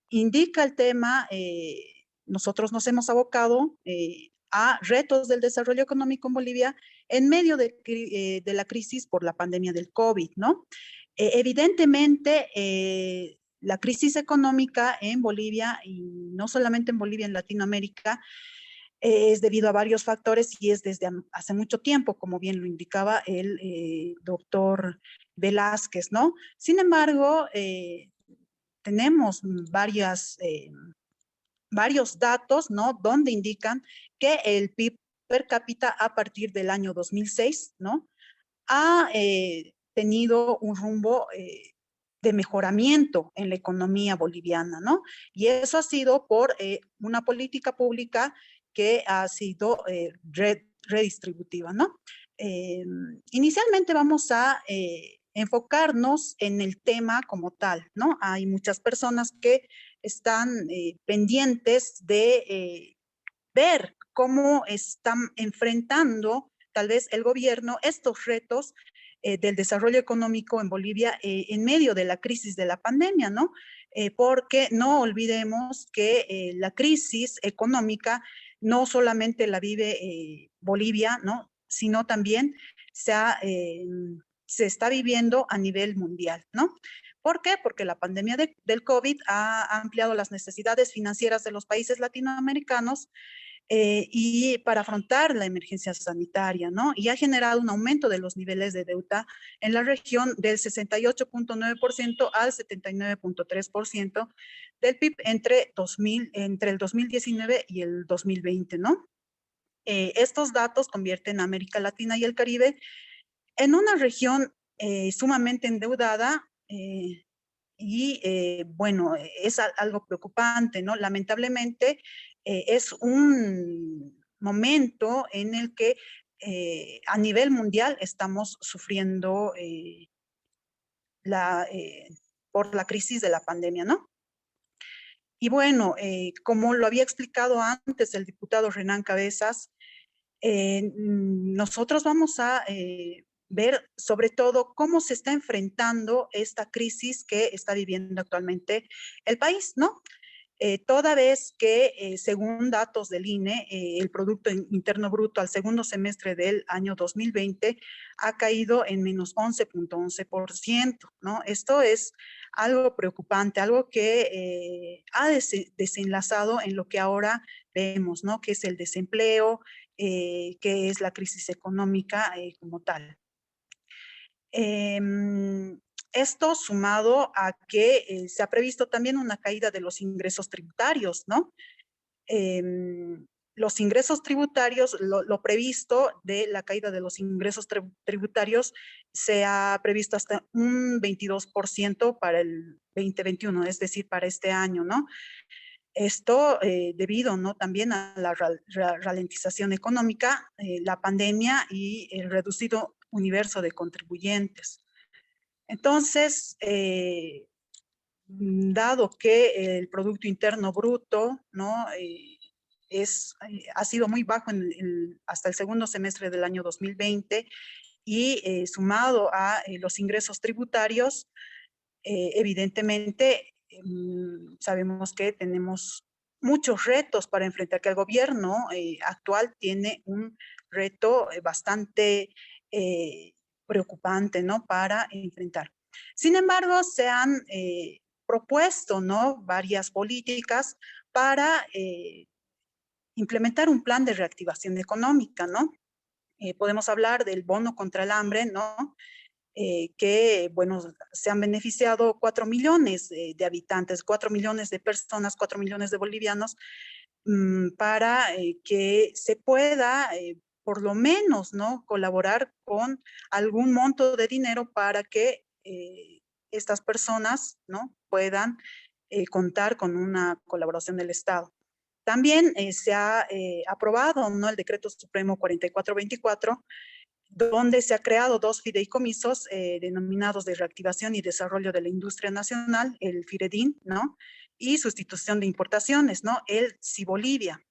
indica el tema, nosotros nos hemos abocado a retos del desarrollo económico en Bolivia en medio de la crisis por la pandemia del COVID, ¿no? Evidentemente, la crisis económica en Bolivia, y no solamente en Bolivia, en Latinoamérica, es debido a varios factores y es desde hace mucho tiempo, como bien lo indicaba el doctor Velázquez, ¿no? Sin embargo, tenemos varios datos, ¿no? Donde indican que el PIB per cápita a partir del año 2006, ¿no? Ha tenido un rumbo de mejoramiento en la economía boliviana, ¿no? Y eso ha sido por una política pública que ha sido redistributiva, ¿no? Inicialmente vamos a enfocarnos en el tema como tal, ¿no? Hay muchas personas que están pendientes de ver cómo están enfrentando tal vez el gobierno estos retos del desarrollo económico en Bolivia en medio de la crisis de la pandemia, ¿no? Porque no olvidemos que la crisis económica no solamente la vive Bolivia, ¿no? Sino también se está viviendo a nivel mundial, ¿no? ¿Por qué? Porque la pandemia del COVID ha ampliado las necesidades financieras de los países latinoamericanos y para afrontar la emergencia sanitaria, ¿no? Y ha generado un aumento de los niveles de deuda en la región del 68.9% al 79.3% del PIB entre el 2019 y el 2020, ¿no? Estos datos convierten a América Latina y el Caribe en una región sumamente endeudada y bueno, es algo preocupante, ¿no? Lamentablemente es un momento en el que a nivel mundial estamos sufriendo por la crisis de la pandemia, ¿no? Y bueno, como lo había explicado antes el diputado Renan Cabezas, nosotros vamos a ver sobre todo cómo se está enfrentando esta crisis que está viviendo actualmente el país, ¿no? Toda vez que, según datos del INE, el Producto Interno Bruto al segundo semestre del año 2020 ha caído en menos 11.11%, ¿no? Esto es algo preocupante, algo que ha desenlazado en lo que ahora vemos, ¿no? Que es el desempleo, que es la crisis económica como tal. Esto sumado a que se ha previsto también una caída de los ingresos tributarios, ¿no? Los ingresos tributarios, lo previsto de la caída de los ingresos tributarios se ha previsto hasta un 22% para el 2021, es decir, para este año, ¿no? Esto debido, ¿no? También a la ralentización económica, la pandemia y el reducido universo de contribuyentes. Entonces, dado que el Producto Interno Bruto, ¿no? Ha sido muy bajo hasta el segundo semestre del año 2020 y sumado a los ingresos tributarios, evidentemente sabemos que tenemos muchos retos para enfrentar, que el gobierno actual tiene un reto bastante preocupante, ¿no? Para enfrentar. Sin embargo, se han propuesto, ¿no? Varias políticas para implementar un plan de reactivación económica, ¿no? Podemos hablar del bono contra el hambre, ¿no? Que, bueno, se han beneficiado 4 millones de habitantes, 4 millones de personas, 4 millones de bolivianos, para que se pueda, por lo menos, ¿no? Colaborar con algún monto de dinero para que estas personas, ¿no? Puedan contar con una colaboración del Estado. También se ha aprobado, ¿no? El Decreto Supremo 4424, donde se ha creado 2 fideicomisos denominados de reactivación y desarrollo de la industria nacional, el FIREDIN, ¿no? Y sustitución de importaciones, ¿no? El SIBolivia.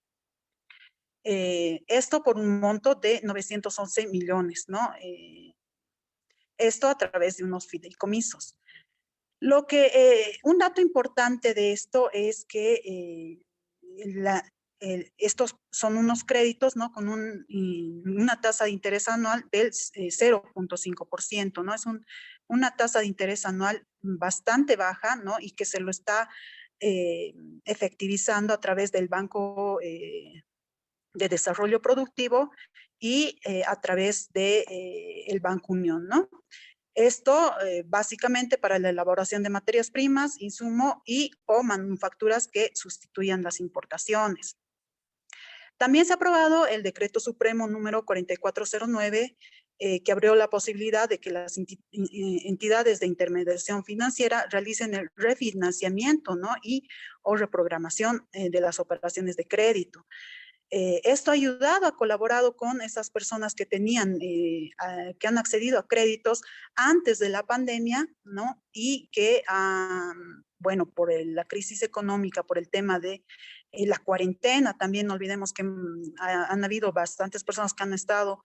Esto por un monto de 911 millones, ¿no? Esto a través de unos fideicomisos. Un dato importante de esto es que estos son unos créditos, ¿no? Con una tasa de interés anual del 0.5%, ¿no? Es una tasa de interés anual bastante baja, ¿no? Y que se lo está efectivizando a través del Banco de Desarrollo Productivo y a través de el Banco Unión, ¿no? Esto básicamente para la elaboración de materias primas, insumo y o manufacturas que sustituyan las importaciones. También se ha aprobado el Decreto Supremo número 4409, que abrió la posibilidad de que las entidades de intermediación financiera realicen el refinanciamiento, ¿no? Y o reprogramación de las operaciones de crédito. Esto ha ayudado, ha colaborado con esas personas que tenían, que han accedido a créditos antes de la pandemia, ¿no? Y que, bueno, por la crisis económica, por el tema de la cuarentena, también no olvidemos que han habido bastantes personas que han estado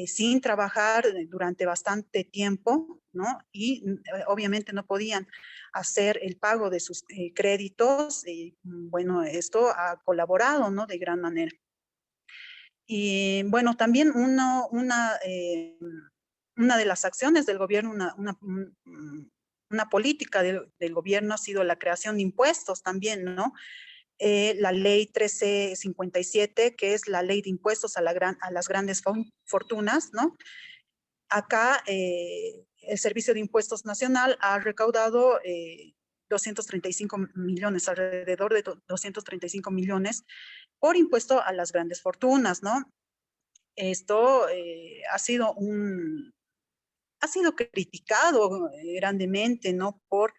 sin trabajar durante bastante tiempo, ¿no? Y obviamente no podían hacer el pago de sus créditos. Bueno, esto ha colaborado, ¿no? De gran manera. Y bueno, también una de las acciones del gobierno, una política del gobierno ha sido la creación de impuestos también, ¿no? La ley 1357, que es la ley de impuestos a las grandes fortunas, ¿no? Acá el Servicio de Impuestos Nacional ha recaudado 235 millones, alrededor de 235 millones por impuesto a las grandes fortunas, ¿no? Esto ha sido criticado grandemente, ¿no? Por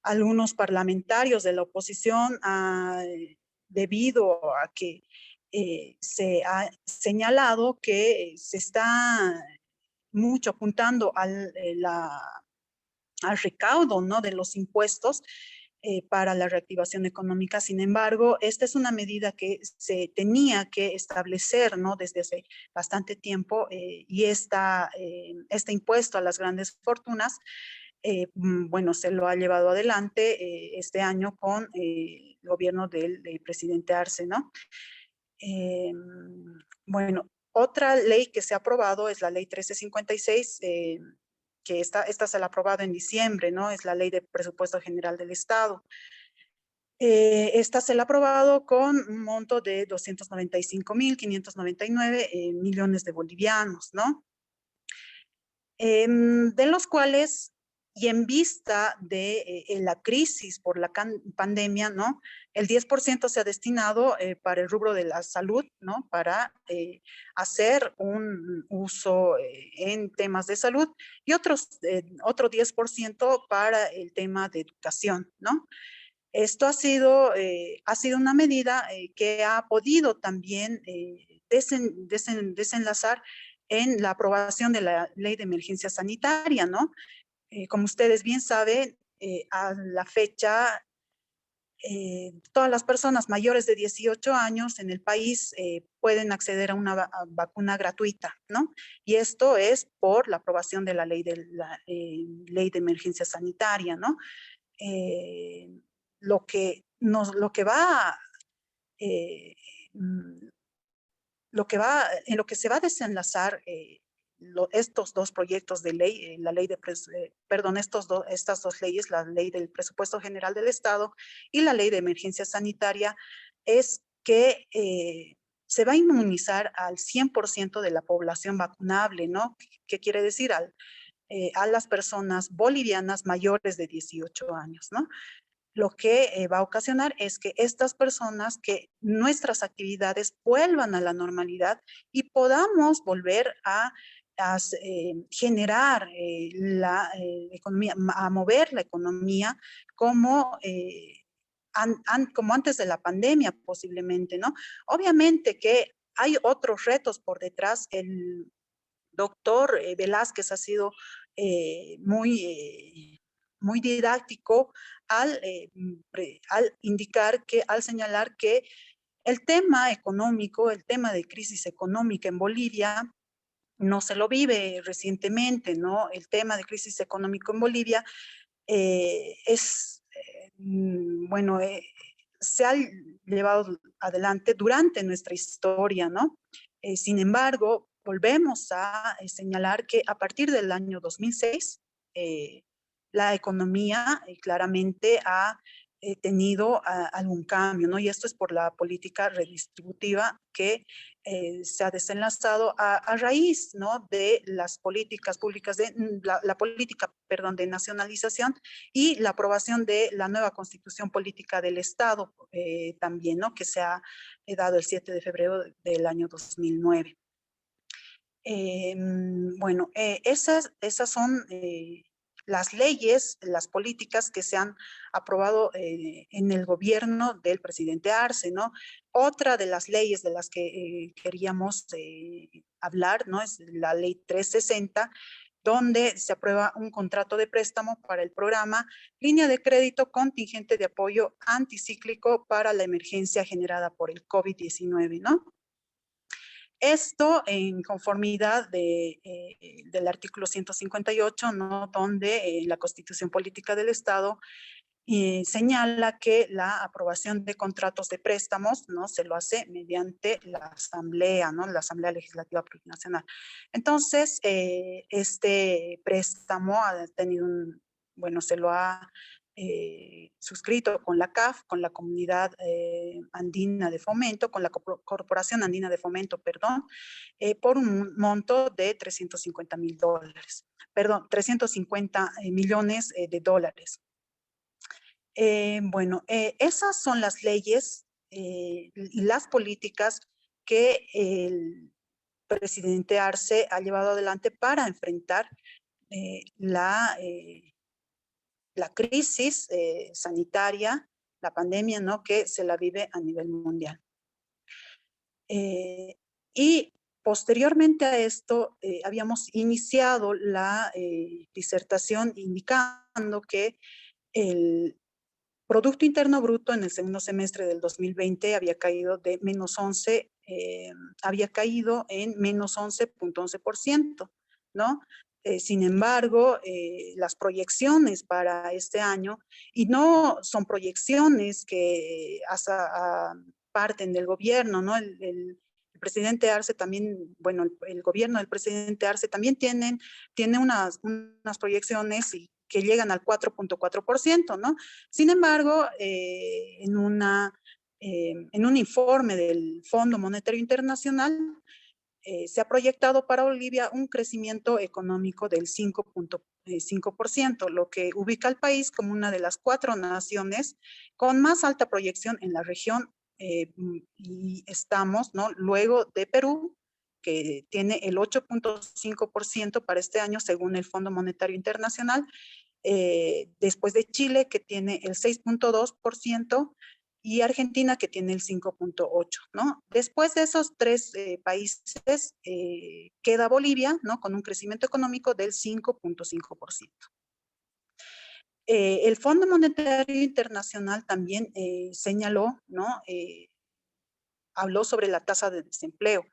algunos parlamentarios de la oposición debido a que se ha señalado que se está mucho apuntando al recaudo, ¿no? De los impuestos para la reactivación económica. Sin embargo, esta es una medida que se tenía que establecer, ¿no? Desde hace bastante tiempo y este impuesto a las grandes fortunas, bueno, se lo ha llevado adelante este año con el gobierno del presidente Arce, ¿no? Bueno, otra ley que se ha aprobado es la ley 1356, que esta se la ha aprobado en diciembre, ¿no? Es la ley de presupuesto general del Estado. Esta se la ha aprobado con un monto de 295.599 millones de bolivianos, ¿no? De los cuales, y en vista de la crisis por la pandemia, ¿no? El 10% se ha destinado para el rubro de la salud, ¿no? Para hacer un uso en temas de salud y otro 10% para el tema de educación, ¿no? Esto ha sido una medida que ha podido también desenlazar en la aprobación de la ley de emergencia sanitaria, ¿no? Como ustedes bien saben, a la fecha, todas las personas mayores de 18 años en el país pueden acceder a una vacuna gratuita, ¿no? Y esto es por la aprobación de la ley de emergencia sanitaria, ¿no? Lo que en lo que se va a desenlazar estos dos proyectos de ley, la ley de, perdón, estas dos leyes, la ley del presupuesto general del Estado y la ley de emergencia sanitaria, es que se va a inmunizar al 100% de la población vacunable, ¿no? ¿Qué quiere decir? A las personas bolivianas mayores de 18 años, ¿no? Lo que va a ocasionar es que estas personas, que nuestras actividades vuelvan a la normalidad y podamos volver a generar la economía, a mover la economía como, como antes de la pandemia posiblemente, ¿no? Obviamente que hay otros retos por detrás. doctor Velázquez ha sido muy didáctico al indicar que, al señalar que el tema económico, el tema de crisis económica en Bolivia, no se lo vive recientemente, ¿no? El tema de crisis económico en Bolivia se ha llevado adelante durante nuestra historia, ¿no? Sin embargo, volvemos a señalar que a partir del año 2006, la economía claramente ha tenido algún cambio, ¿no? Y esto es por la política redistributiva que se ha desenlazado a raíz, ¿no? De las políticas públicas, de la política, perdón, de nacionalización y la aprobación de la nueva constitución política del Estado también, ¿no? Que se ha dado el 7 de febrero del año 2009. Esas son las leyes, las políticas que se han aprobado en el gobierno del presidente Arce, ¿no? Otra de las leyes de las que queríamos hablar, ¿no? Es la ley 360, donde se aprueba un contrato de préstamo para el programa Línea de Crédito Contingente de Apoyo Anticíclico para la emergencia generada por el COVID-19, ¿no? Esto en conformidad del artículo 158, ¿no? Donde la Constitución Política del Estado señala que la aprobación de contratos de préstamos, ¿no? Se lo hace mediante la Asamblea, ¿no? La Asamblea Legislativa Plurinacional. Entonces, este préstamo ha tenido se lo ha suscrito con la CAF, con la Comunidad Andina de Fomento, con la Corporación Andina de Fomento, perdón, por un monto de $350 millones de dólares. Esas son las leyes y las políticas que el presidente Arce ha llevado adelante para enfrentar la crisis sanitaria, la pandemia, ¿no? Que se la vive a nivel mundial. Y posteriormente a esto, habíamos iniciado la disertación indicando que el Producto Interno Bruto en el segundo semestre del 2020 había caído de había caído en menos 11.11%, ¿no? Sin embargo, las proyecciones para este año, y no son proyecciones que parten del gobierno, ¿no? El presidente Arce también, el gobierno del presidente Arce también tiene unas proyecciones que llegan al 4.4%, ¿no? Sin embargo, en un informe del Fondo Monetario Internacional, se ha proyectado para Bolivia un crecimiento económico del 5.5%, lo que ubica al país como una de las 4 naciones con más alta proyección en la región, y estamos, ¿no? Luego de Perú, que tiene el 8.5% para este año, según el Fondo Monetario Internacional, después de Chile, que tiene el 6.2%, y Argentina, que tiene el 5.8%, ¿no? Después de esos 3 países, queda Bolivia, ¿no? Con un crecimiento económico del 5.5%. El Fondo Monetario Internacional también señaló, ¿no? Habló sobre la tasa de desempleo.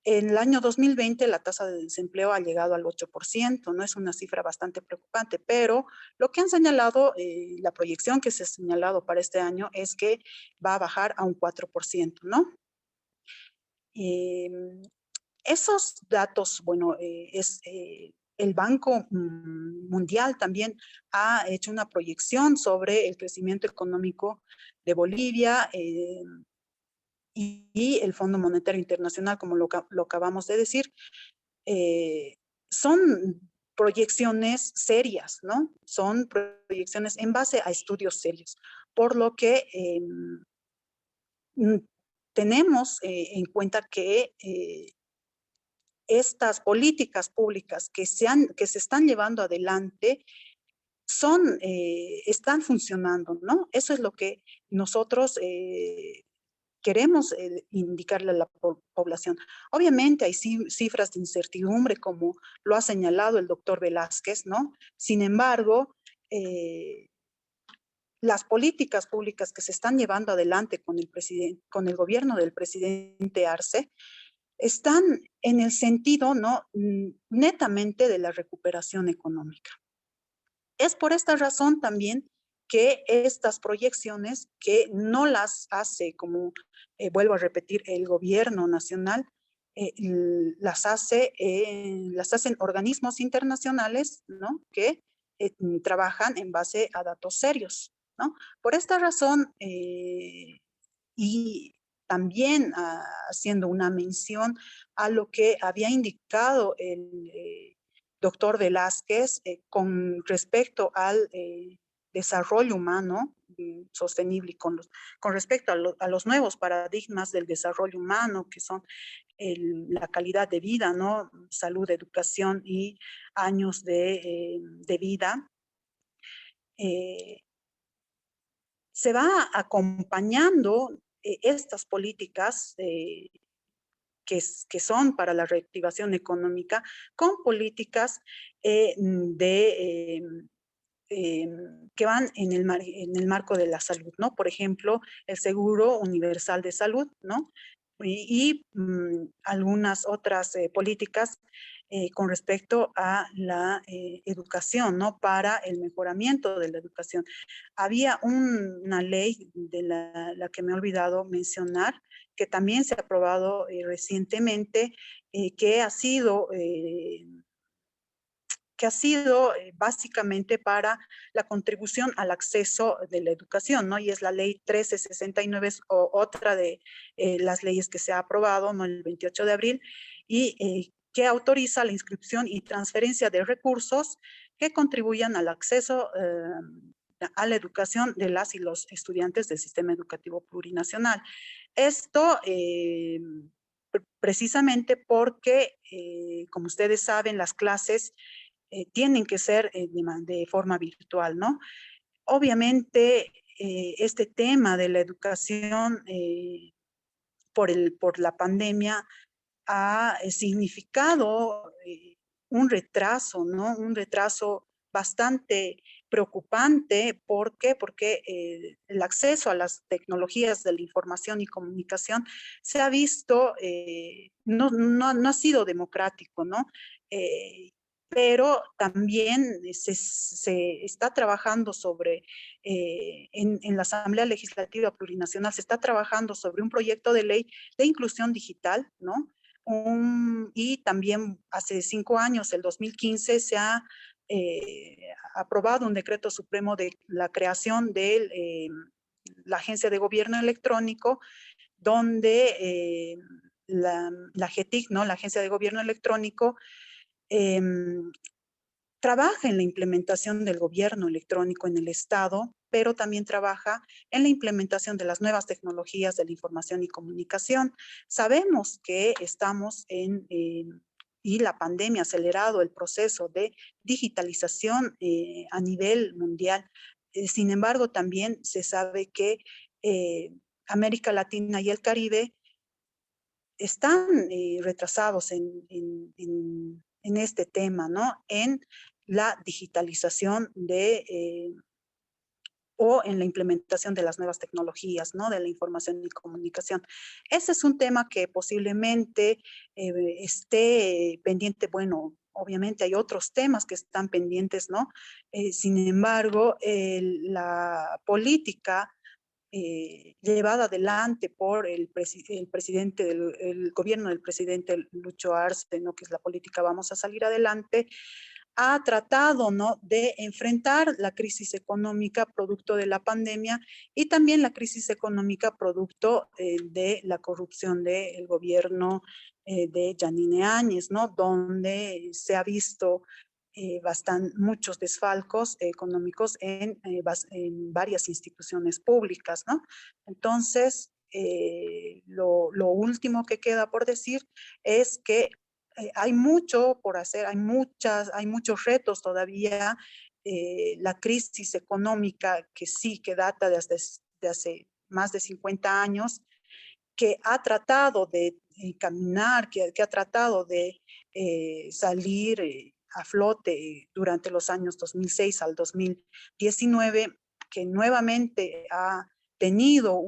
En el año 2020 la tasa de desempleo ha llegado al 8%, ¿no? Es una cifra bastante preocupante, pero lo que han señalado, la proyección que se ha señalado para este año es que va a bajar a un 4%, ¿no? Esos datos, el Banco Mundial también ha hecho una proyección sobre el crecimiento económico de Bolivia, y el Fondo Monetario Internacional, como lo acabamos de decir, son proyecciones serias, ¿no? Son proyecciones en base a estudios serios, por lo que tenemos en cuenta que estas políticas públicas que se están llevando adelante están funcionando, ¿no? Eso es lo que nosotros queremos indicarle a la población. Obviamente hay cifras de incertidumbre, como lo ha señalado el doctor Velázquez, ¿no? Sin embargo, las políticas públicas que se están llevando adelante con el gobierno del presidente Arce están en el sentido, ¿no?, netamente de la recuperación económica. Es por esta razón también que estas proyecciones, que no las hace, como vuelvo a repetir, el gobierno nacional, las hacen organismos internacionales, ¿no?, que trabajan en base a datos serios, ¿no? Por esta razón, y también haciendo una mención a lo que había indicado el doctor Velázquez con respecto al desarrollo humano sostenible y con respecto a los nuevos paradigmas del desarrollo humano, que son la calidad de vida, ¿no?, salud, educación y años de vida. Se va acompañando estas políticas que son para la reactivación económica con políticas que van en el marco de la salud, ¿no? Por ejemplo, el Seguro Universal de Salud, ¿no? Y algunas otras políticas con respecto a la educación, ¿no?, para el mejoramiento de la educación. Había una ley de la que me he olvidado mencionar, que también se ha aprobado recientemente, que ha sido básicamente para la contribución al acceso de la educación, ¿no? Y es la ley 1369, otra de las leyes que se ha aprobado, ¿no?, el 28 de abril, y que autoriza la inscripción y transferencia de recursos que contribuyan al acceso a la educación de las y los estudiantes del sistema educativo plurinacional. Esto precisamente porque, como ustedes saben, las clases tienen que ser de forma virtual, ¿no? Obviamente, este tema de la educación por la pandemia ha significado un retraso, ¿no? Un retraso bastante preocupante. ¿Por qué? Porque el acceso a las tecnologías de la información y comunicación se ha visto, no ha sido democrático, ¿no? Pero también se está trabajando sobre, en la Asamblea Legislativa Plurinacional, se está trabajando sobre un proyecto de ley de inclusión digital, ¿no? Y también hace 5 años, el 2015, se ha aprobado un decreto supremo de la creación de la Agencia de Gobierno Electrónico, donde la GETIC, ¿no?, la Agencia de Gobierno Electrónico, trabaja en la implementación del gobierno electrónico en el Estado, pero también trabaja en la implementación de las nuevas tecnologías de la información y comunicación. Sabemos que estamos y la pandemia ha acelerado el proceso de digitalización a nivel mundial. Sin embargo, también se sabe que América Latina y el Caribe están retrasados en este tema, ¿no?, en la digitalización o en la implementación de las nuevas tecnologías, ¿no?, de la información y comunicación. Ese es un tema que posiblemente esté pendiente. Bueno, obviamente hay otros temas que están pendientes, ¿no? Sin embargo, la política llevada adelante por el presidente el gobierno del presidente Lucho Arce, ¿no?, que es la política Vamos a Salir Adelante, ha tratado, ¿no?, de enfrentar la crisis económica producto de la pandemia y también la crisis económica producto de la corrupción del gobierno de Yanine Áñez, ¿no?, donde se ha visto muchos desfalcos económicos en varias instituciones públicas, ¿no? Entonces, lo último que queda por decir es que hay mucho por hacer, hay muchos retos todavía. La crisis económica, que sí, que data de hace más de 50 años, que ha tratado de caminar, que ha tratado de salir a flote durante los años 2006 al 2019, que nuevamente ha tenido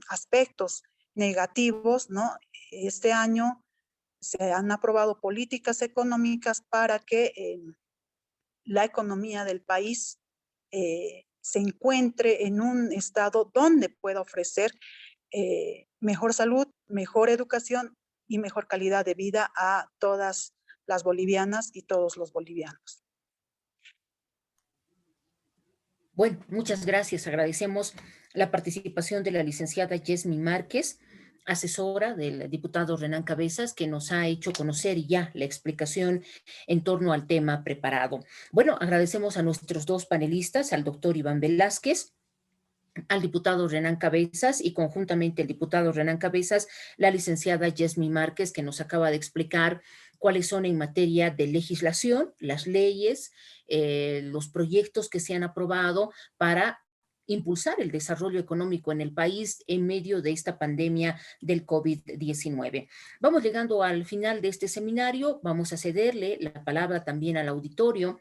aspectos negativos, ¿no? Este año se han aprobado políticas económicas para que la economía del país se encuentre en un estado donde pueda ofrecer mejor salud, mejor educación y mejor calidad de vida a todas las bolivianas y todos los bolivianos. Bueno, muchas gracias. Agradecemos la participación de la licenciada Yesmi Márquez, asesora del diputado Renán Cabezas, que nos ha hecho conocer ya la explicación en torno al tema preparado. Bueno, agradecemos a nuestros dos panelistas, al doctor Iván Velázquez, al diputado Renán Cabezas y conjuntamente el diputado Renán Cabezas, la licenciada Yesmi Márquez, que nos acaba de explicar cuáles son en materia de legislación, las leyes, los proyectos que se han aprobado para impulsar el desarrollo económico en el país en medio de esta pandemia del COVID-19. Vamos llegando al final de este seminario. Vamos a cederle la palabra también al auditorio.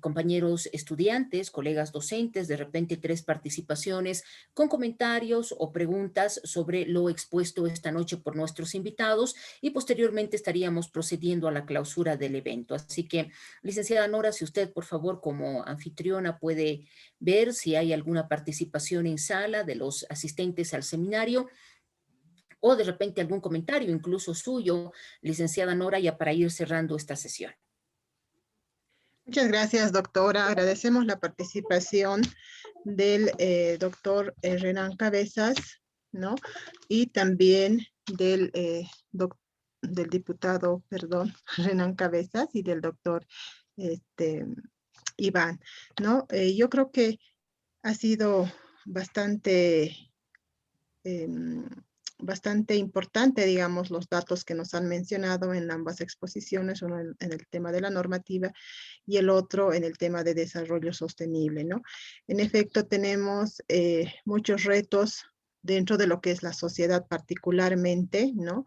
Compañeros estudiantes, colegas docentes, de repente 3 participaciones con comentarios o preguntas sobre lo expuesto esta noche por nuestros invitados y posteriormente estaríamos procediendo a la clausura del evento. Así que, licenciada Nora, si usted, por favor, como anfitriona puede ver si hay alguna participación en sala de los asistentes al seminario o de repente algún comentario, incluso suyo, licenciada Nora, ya para ir cerrando esta sesión. Muchas gracias, doctora. Agradecemos la participación del doctor Renán Cabezas, ¿no? Y también del, del diputado, perdón, Renán Cabezas y del doctor Iván, ¿no? Yo creo que ha sido bastante bastante importante, digamos, los datos que nos han mencionado en ambas exposiciones, uno en el tema de la normativa y el otro en el tema de desarrollo sostenible, ¿no? En efecto, tenemos muchos retos dentro de lo que es la sociedad particularmente, ¿no?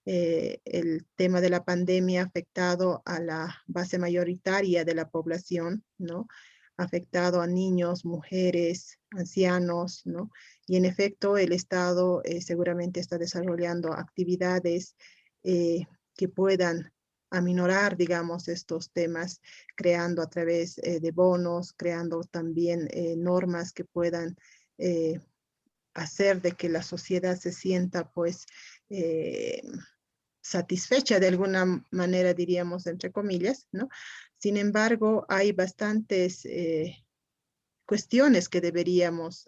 El tema de la pandemia ha afectado a la base mayoritaria de la población, ¿no? Ha afectado a niños, mujeres, ancianos, ¿no? Y en efecto, el Estado seguramente está desarrollando actividades que puedan aminorar, digamos, estos temas, creando a través de bonos, creando también normas que puedan hacer de que la sociedad se sienta, pues, satisfecha de alguna manera, diríamos, entre comillas, ¿no? Sin embargo, hay bastantes cuestiones que deberíamos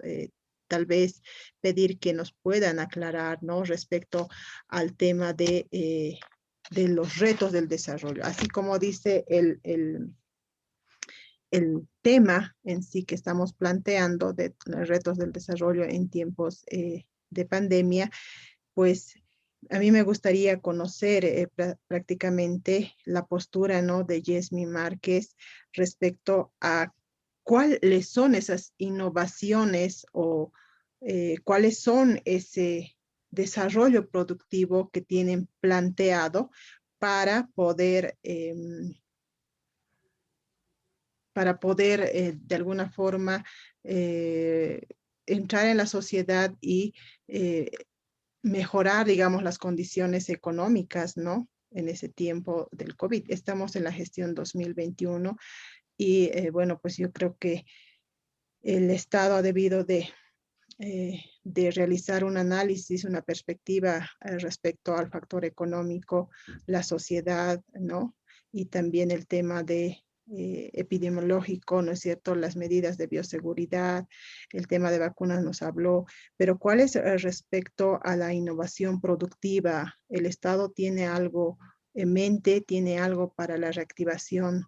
tal vez pedir que nos puedan aclarar, ¿no? Respecto al tema de los retos del desarrollo. Así como dice el tema en sí que estamos planteando de los retos del desarrollo en tiempos de pandemia, pues a mí me gustaría conocer prácticamente la postura, ¿no? de Yesmi Márquez respecto a cuáles son esas innovaciones o cuáles son ese desarrollo productivo que tienen planteado para poder de alguna forma entrar en la sociedad y mejorar, digamos, las condiciones económicas, ¿no? En ese tiempo del COVID. Estamos en la gestión 2021 y, bueno, pues yo creo que el Estado ha debido de realizar un análisis, una perspectiva respecto al factor económico, la sociedad, ¿no? Y también el tema de epidemiológico, ¿no es cierto? Las medidas de bioseguridad, el tema de vacunas nos habló, pero ¿cuál es respecto a la innovación productiva? ¿El Estado tiene algo en mente, tiene algo para la reactivación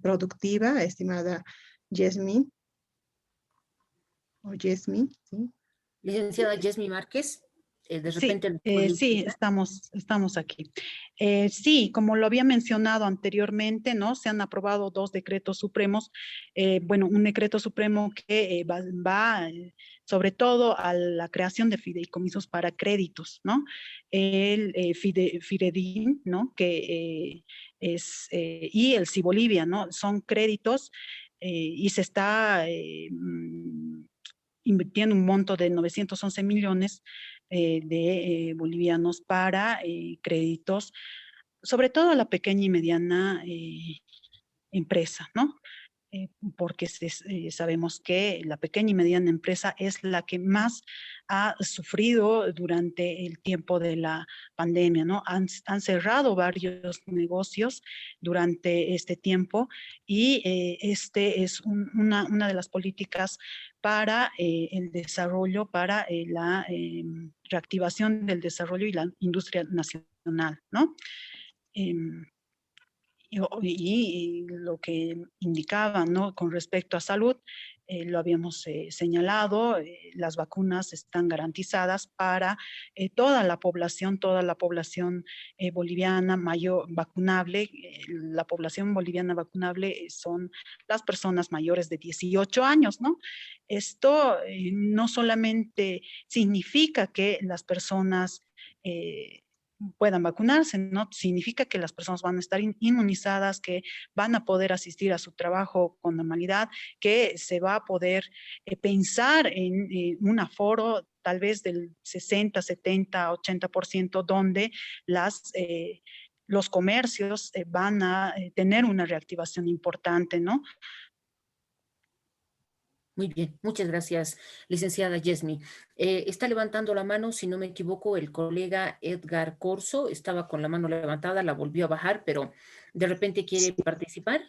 productiva, estimada Yesmi? O Yesmi, ¿sí? Licenciada Yesmi Márquez, De Sí, repente nos puede sí, explicar. estamos aquí. Sí, como lo había mencionado anteriormente, ¿no? Se han aprobado 2 decretos supremos. Bueno, un decreto supremo que sobre todo a la creación de fideicomisos para créditos, ¿no? El Firedin, ¿no? Y el Cibolivia, ¿no? Son créditos y se está invirtiendo un monto de 911 millones de bolivianos para créditos, sobre todo a la pequeña y mediana empresa, ¿no? Porque sabemos que la pequeña y mediana empresa es la que más ha sufrido durante el tiempo de la pandemia, ¿no? Han cerrado varios negocios durante este tiempo y este es una de las políticas para el desarrollo, para la reactivación del desarrollo y la industria nacional, ¿no? Em, y lo que indicaba, ¿no? Con respecto a salud, lo habíamos señalado, las vacunas están garantizadas para toda la población boliviana mayor vacunable. La población boliviana vacunable son las personas mayores de 18 años, ¿no? Esto no solamente significa que las personas puedan vacunarse, ¿no? Significa que las personas van a estar inmunizadas, que van a poder asistir a su trabajo con normalidad, que se va a poder pensar en un aforo tal vez del 60, 70, 80%, donde los comercios van a tener una reactivación importante, ¿no? Muy bien, muchas gracias, licenciada Yesmi. Está levantando la mano, si no me equivoco, el colega Edgar Corso. Estaba con la mano levantada, la volvió a bajar, pero de repente quiere participar.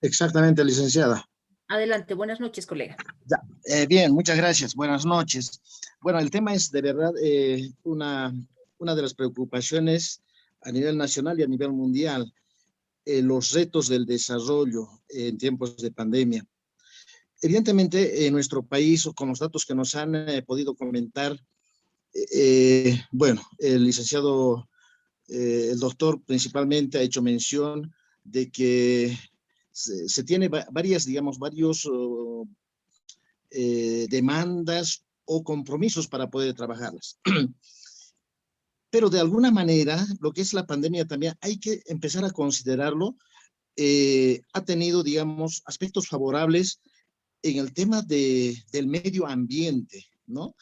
Exactamente, licenciada. Adelante, buenas noches, colega. Ya, bien, muchas gracias. Buenas noches. Bueno, el tema es de verdad una de las preocupaciones a nivel nacional y a nivel mundial, los retos del desarrollo en tiempos de pandemia. Evidentemente, en nuestro país, con los datos que nos han podido comentar, bueno, el licenciado, el doctor principalmente ha hecho mención de que se tiene varias, digamos, varios demandas o compromisos para poder trabajarlas. Pero de alguna manera, lo que es la pandemia también hay que empezar a considerarlo. Ha tenido, digamos, aspectos favorables en el tema del medio ambiente, ¿no?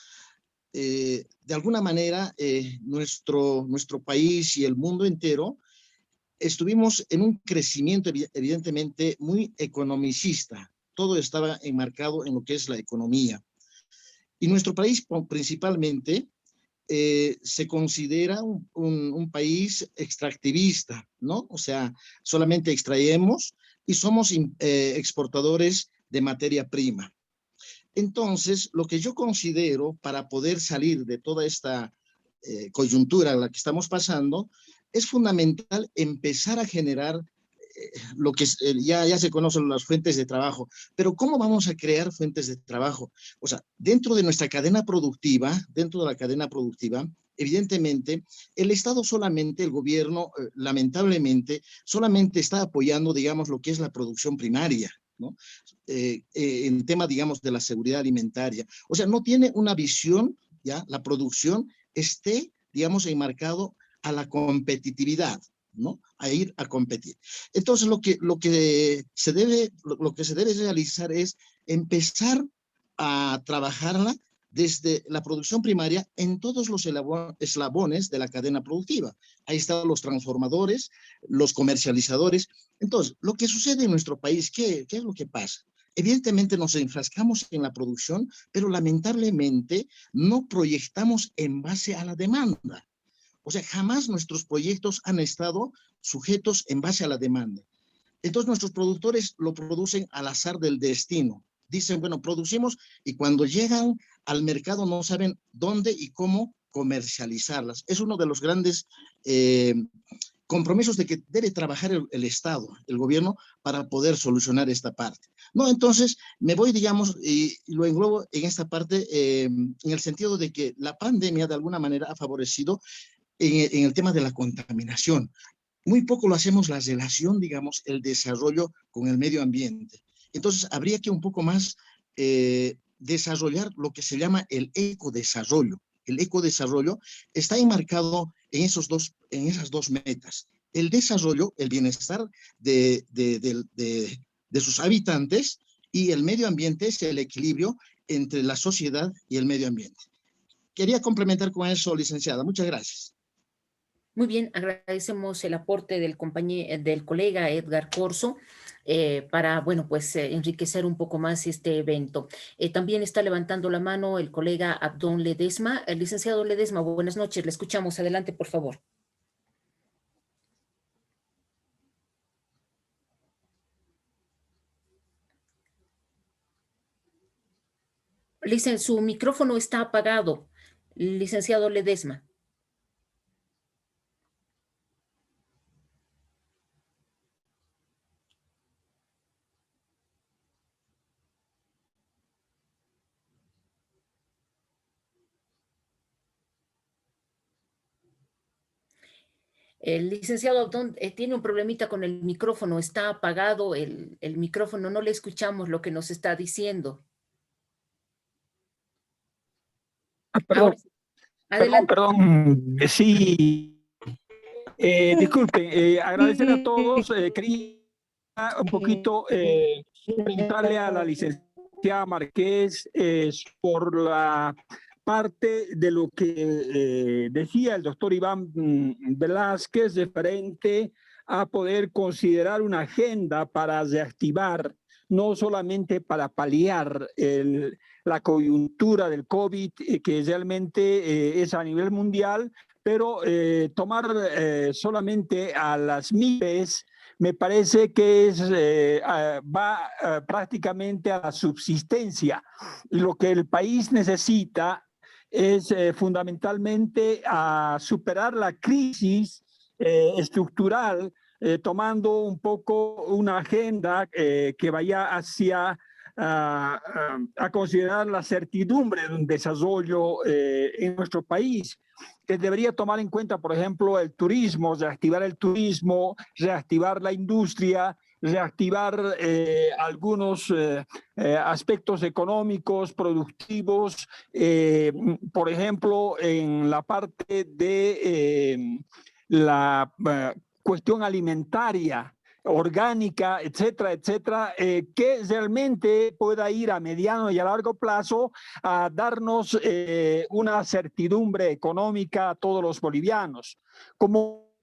De alguna manera, nuestro país y el mundo entero estuvimos en un crecimiento evidentemente muy economicista. Todo estaba enmarcado en lo que es la economía. Y nuestro país principalmente se considera un país extractivista, ¿no? O sea, solamente extraemos y somos exportadores de materia prima. Entonces, lo que yo considero para poder salir de toda esta coyuntura a la que estamos pasando, es fundamental empezar a generar lo que ya se conocen las fuentes de trabajo, pero ¿cómo vamos a crear fuentes de trabajo? O sea, dentro de nuestra cadena productiva, evidentemente, el Estado solamente, el gobierno, lamentablemente, solamente está apoyando, digamos, lo que es la producción primaria, ¿no? En tema, digamos, de la seguridad alimentaria. O sea, no tiene una visión, ya, la producción esté, digamos, enmarcado a la competitividad, ¿no? A ir a competir. Entonces, lo que se debe realizar es empezar a trabajarla desde la producción primaria en todos los eslabones de la cadena productiva. Ahí están los transformadores, los comercializadores. Entonces, lo que sucede en nuestro país, ¿qué es lo que pasa? Evidentemente nos enfrascamos en la producción, pero lamentablemente no proyectamos en base a la demanda. O sea, jamás nuestros proyectos han estado sujetos en base a la demanda. Entonces nuestros productores lo producen al azar del destino. Dicen, bueno, producimos y cuando llegan al mercado no saben dónde y cómo comercializarlas. Es uno de los grandes compromisos de que debe trabajar el Estado, el gobierno, para poder solucionar esta parte. No, entonces me voy, digamos, y lo englobo en esta parte, en el sentido de que la pandemia de alguna manera ha favorecido en el tema de la contaminación. Muy poco lo hacemos la relación, digamos, el desarrollo con el medio ambiente. Entonces, habría que un poco más desarrollar lo que se llama el ecodesarrollo. El ecodesarrollo está enmarcado en esas dos metas. El desarrollo, el bienestar de sus habitantes, y el medio ambiente es el equilibrio entre la sociedad y el medio ambiente. Quería complementar con eso, licenciada. Muchas gracias. Muy bien, agradecemos el aporte del colega Edgar Corso para, bueno, pues enriquecer un poco más este evento. También está levantando la mano el colega Abdón Ledesma. El licenciado Ledesma, buenas noches, le escuchamos. Adelante, por favor. Su micrófono está apagado, licenciado Ledesma. El licenciado Abdón tiene un problemita con el micrófono, está apagado el micrófono, no le escuchamos lo que nos está diciendo. Perdón, Ahora, adelante. perdón, sí, disculpen, agradecer a todos, quería un poquito preguntarle a la licenciada Márquez por la parte de lo que decía el doctor Iván Velázquez referente a poder considerar una agenda para reactivar, no solamente para paliar la coyuntura del COVID, que realmente es a nivel mundial, pero tomar solamente a las MIPES me parece que va prácticamente a la subsistencia. Lo que el país necesita es fundamentalmente a superar la crisis estructural, tomando un poco una agenda que vaya hacia a considerar la certidumbre de un desarrollo en nuestro país, que debería tomar en cuenta, por ejemplo, el turismo, reactivar el turismo, reactivar la industria, reactivar algunos aspectos económicos, productivos, por ejemplo, en la parte de la cuestión alimentaria, orgánica, etcétera, etcétera, que realmente pueda ir a mediano y a largo plazo a darnos una certidumbre económica a todos los bolivianos. Como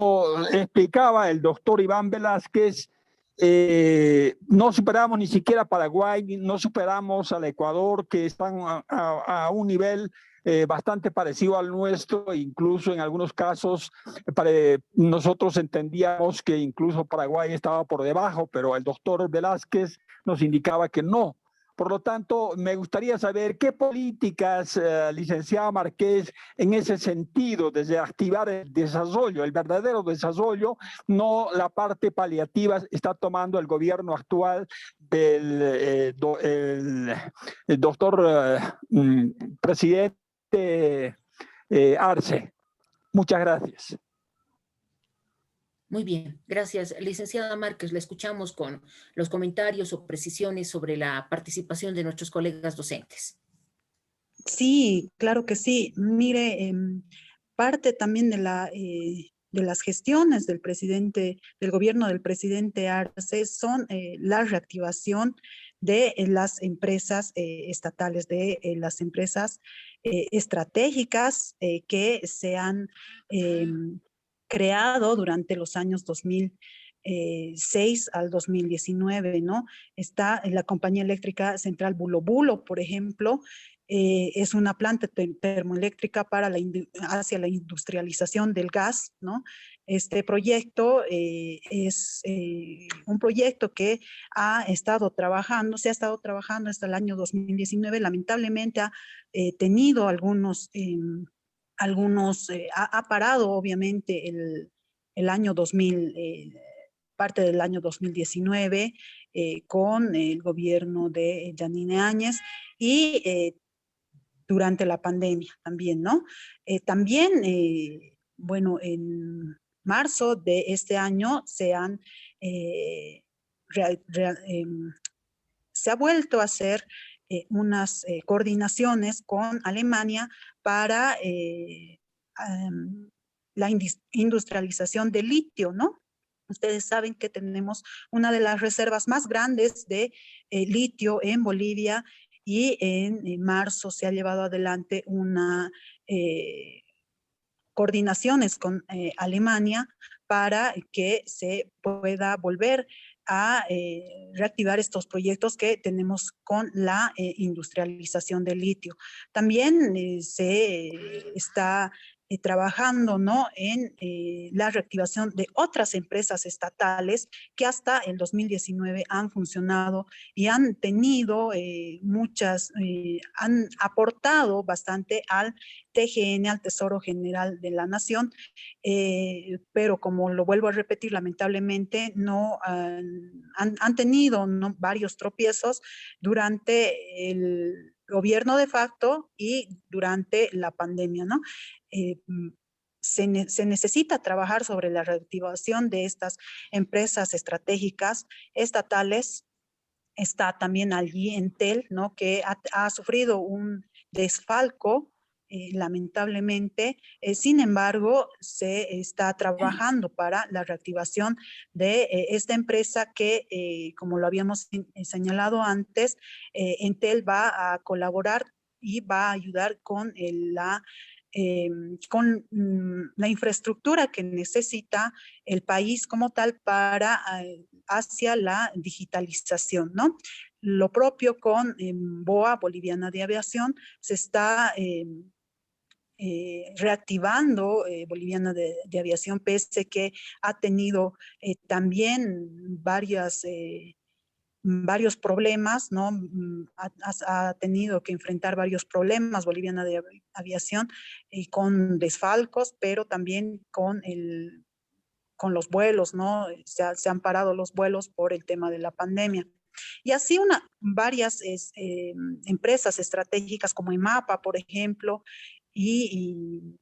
explicaba el doctor Iván Velázquez, no superamos ni siquiera Paraguay, no superamos al Ecuador, que están a un nivel bastante parecido al nuestro, incluso en algunos casos nosotros entendíamos que incluso Paraguay estaba por debajo, pero el doctor Velázquez nos indicaba que no. Por lo tanto, me gustaría saber qué políticas, licenciada Márquez, en ese sentido, desde activar el desarrollo, el verdadero desarrollo, no la parte paliativa, está tomando el gobierno actual del el doctor presidente Arce. Muchas gracias. Muy bien, gracias. Licenciada Márquez, la escuchamos con los comentarios o precisiones sobre la participación de nuestros colegas docentes. Sí, claro que sí. Mire, parte también de las gestiones del gobierno del presidente Arce son la reactivación de las empresas estatales, de las empresas estratégicas que se han creado durante los años 2006 al 2019, ¿no? Está la compañía eléctrica central Bulo Bulo, por ejemplo, es una planta termoeléctrica hacia la industrialización del gas, ¿no? Este proyecto es un proyecto que se ha estado trabajando hasta el año 2019. Lamentablemente ha tenido ha parado obviamente el año 2000, parte del año 2019, con el gobierno de Yanine Áñez y durante la pandemia también, ¿no? También, bueno, en marzo de este año se han se ha vuelto a hacer unas coordinaciones con Alemania para la industrialización de litio, ¿no? Ustedes saben que tenemos una de las reservas más grandes de litio en Bolivia y en marzo se ha llevado adelante una coordinaciones con Alemania para que se pueda volver a reactivar estos proyectos que tenemos con la industrialización del litio. También se está trabajando, ¿no?, en la reactivación de otras empresas estatales que hasta el 2019 han funcionado y han tenido han aportado bastante al TGN, al Tesoro General de la Nación, pero como lo vuelvo a repetir, lamentablemente no han tenido, ¿no?, varios tropiezos durante el gobierno de facto y durante la pandemia, ¿no? Se necesita trabajar sobre la reactivación de estas empresas estratégicas estatales. Está también allí Entel, ¿no?, que ha sufrido un desfalco, lamentablemente. Sin embargo, se está trabajando para la reactivación de esta empresa que, como lo habíamos señalado antes, Entel va a colaborar y va a ayudar con la infraestructura que necesita el país como tal para hacia la digitalización, ¿no? Lo propio con BOA, Boliviana de Aviación, se está reactivando Boliviana de Aviación, pese que ha tenido también varios problemas, ¿no? Ha tenido que enfrentar varios problemas Boliviana de Aviación con desfalcos, pero también con los vuelos, ¿no? Se han parado los vuelos por el tema de la pandemia. Y así varias empresas estratégicas como IMAPA, por ejemplo, y